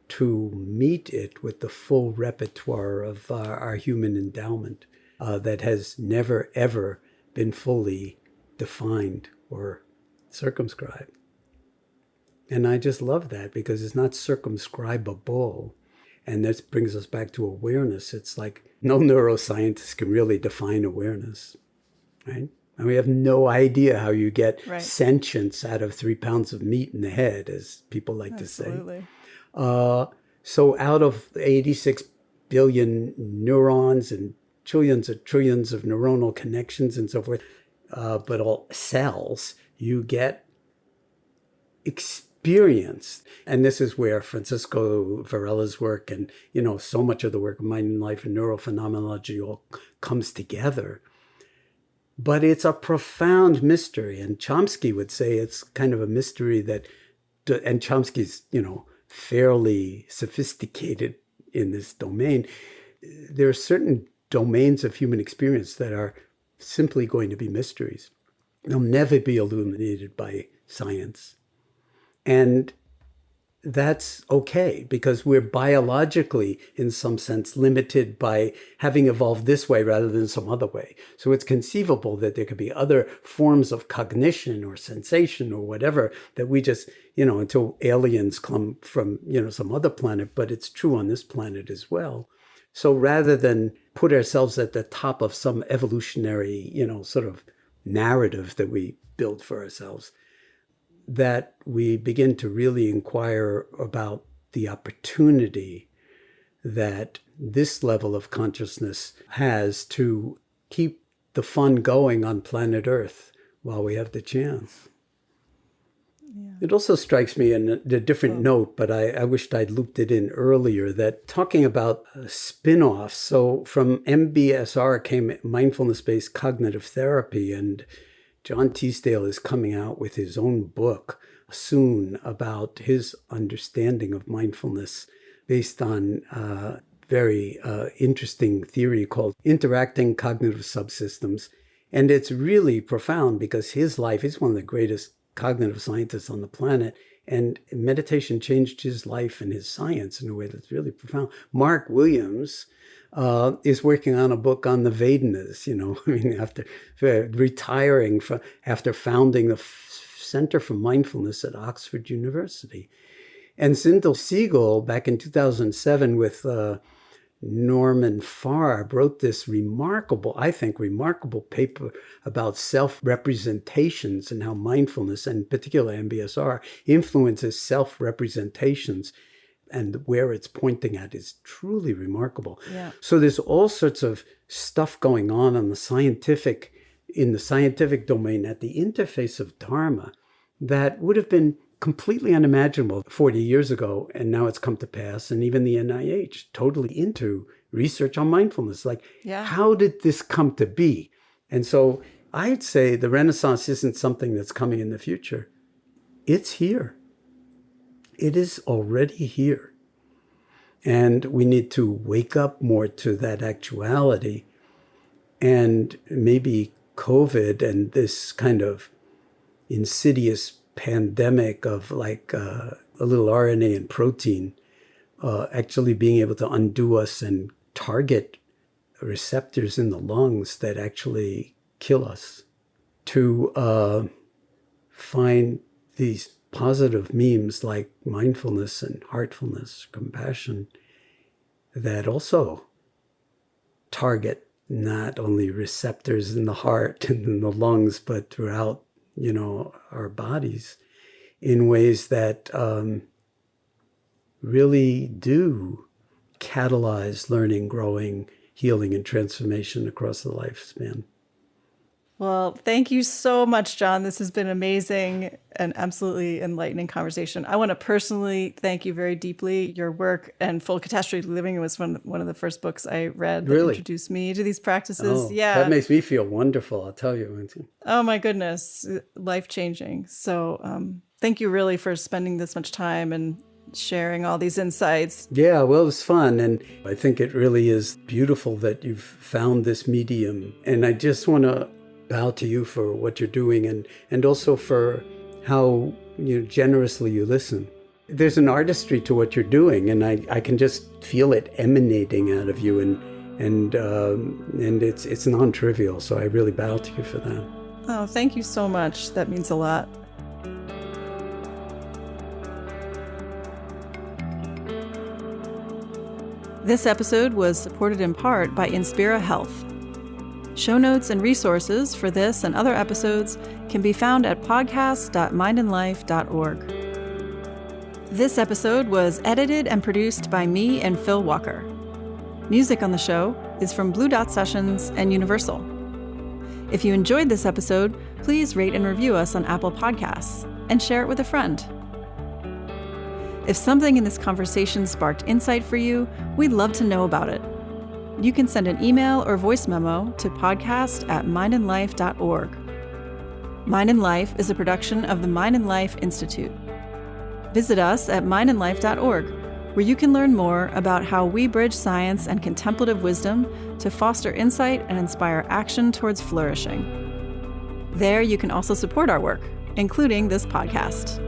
to meet it with the full repertoire of our human endowment that has never, ever been fully defined or circumscribed. And I just love that, because it's not circumscribable. And this brings us back to awareness. It's like no neuroscientist can really define awareness, right? And we have no idea how you get sentience out of 3 pounds of meat in the head, as people like to say. So out of 86 billion neurons and trillions of neuronal connections and so forth, but all cells, you get experience. And this is where Francisco Varela's work and, so much of the work of mind and life and neurophenomenology all comes together. But it's a profound mystery. And Chomsky would say it's kind of a mystery that, and Chomsky's, fairly sophisticated in this domain. There are certain domains of human experience that are simply going to be mysteries. They'll never be illuminated by science. And that's okay, because we're biologically, in some sense, limited by having evolved this way rather than some other way. So it's conceivable that there could be other forms of cognition or sensation or whatever that we just, until aliens come from, some other planet, but it's true on this planet as well. So rather than put ourselves at the top of some evolutionary, sort of narrative that we build for ourselves, that we begin to really inquire about the opportunity that this level of consciousness has to keep the fun going on planet Earth while we have the chance. Yeah. It also strikes me in a different note, but I wished I'd looped it in earlier, that talking about spin-offs. So from MBSR came mindfulness-based cognitive therapy, and John Teasdale is coming out with his own book soon about his understanding of mindfulness based on a very interesting theory called interacting cognitive subsystems. And it's really profound, because his life, he's one of the greatest cognitive scientists on the planet, and meditation changed his life and his science in a way that's really profound. Mark Williams is working on a book on the Vedanas, after retiring, after founding the Center for Mindfulness at Oxford University. And Zindel Siegel, back in 2007 with Norman Farb, wrote this remarkable paper about self-representations and how mindfulness, and in particular MBSR, influences self-representations. And where it's pointing at is truly remarkable. Yeah. So there's all sorts of stuff going on in the scientific domain at the interface of Dharma that would have been completely unimaginable 40 years ago. And now it's come to pass. And even the NIH totally into research on mindfulness. How did this come to be? And so I'd say the Renaissance isn't something that's coming in the future. It's here. It is already here. And we need to wake up more to that actuality. And maybe COVID and this kind of insidious pandemic of like a little RNA and protein actually being able to undo us and target receptors in the lungs that actually kill us, to find these positive memes like mindfulness and heartfulness, compassion, that also target not only receptors in the heart and in the lungs, but throughout, our bodies in ways that really do catalyze learning, growing, healing, and transformation across the lifespan. Well, thank you so much, Jon. This has been amazing and absolutely enlightening conversation. I want to personally thank you very deeply. Your work and Full Catastrophe Living was one of the first books I read that introduced me to these practices. Oh, yeah. That makes me feel wonderful, I'll tell you. Oh my goodness, life-changing. So thank you really for spending this much time and sharing all these insights. Yeah, well, it was fun. And I think it really is beautiful that you've found this medium. And I just want to bow to you for what you're doing and also for how generously you listen. There's an artistry to what you're doing, and I can just feel it emanating out of you, and it's non-trivial. So I really bow to you for that. Oh, thank you so much. That means a lot. This episode was supported in part by Inspira Health. Show notes and resources for this and other episodes can be found at podcast.mindandlife.org. This episode was edited and produced by me and Phil Walker. Music on the show is from Blue Dot Sessions and Universal. If you enjoyed this episode, please rate and review us on Apple Podcasts and share it with a friend. If something in this conversation sparked insight for you, we'd love to know about it. You can send an email or voice memo to podcast@mindandlife.org. Mind and Life is a production of the Mind and Life Institute. Visit us at mindandlife.org, where you can learn more about how we bridge science and contemplative wisdom to foster insight and inspire action towards flourishing. There you can also support our work, including this podcast.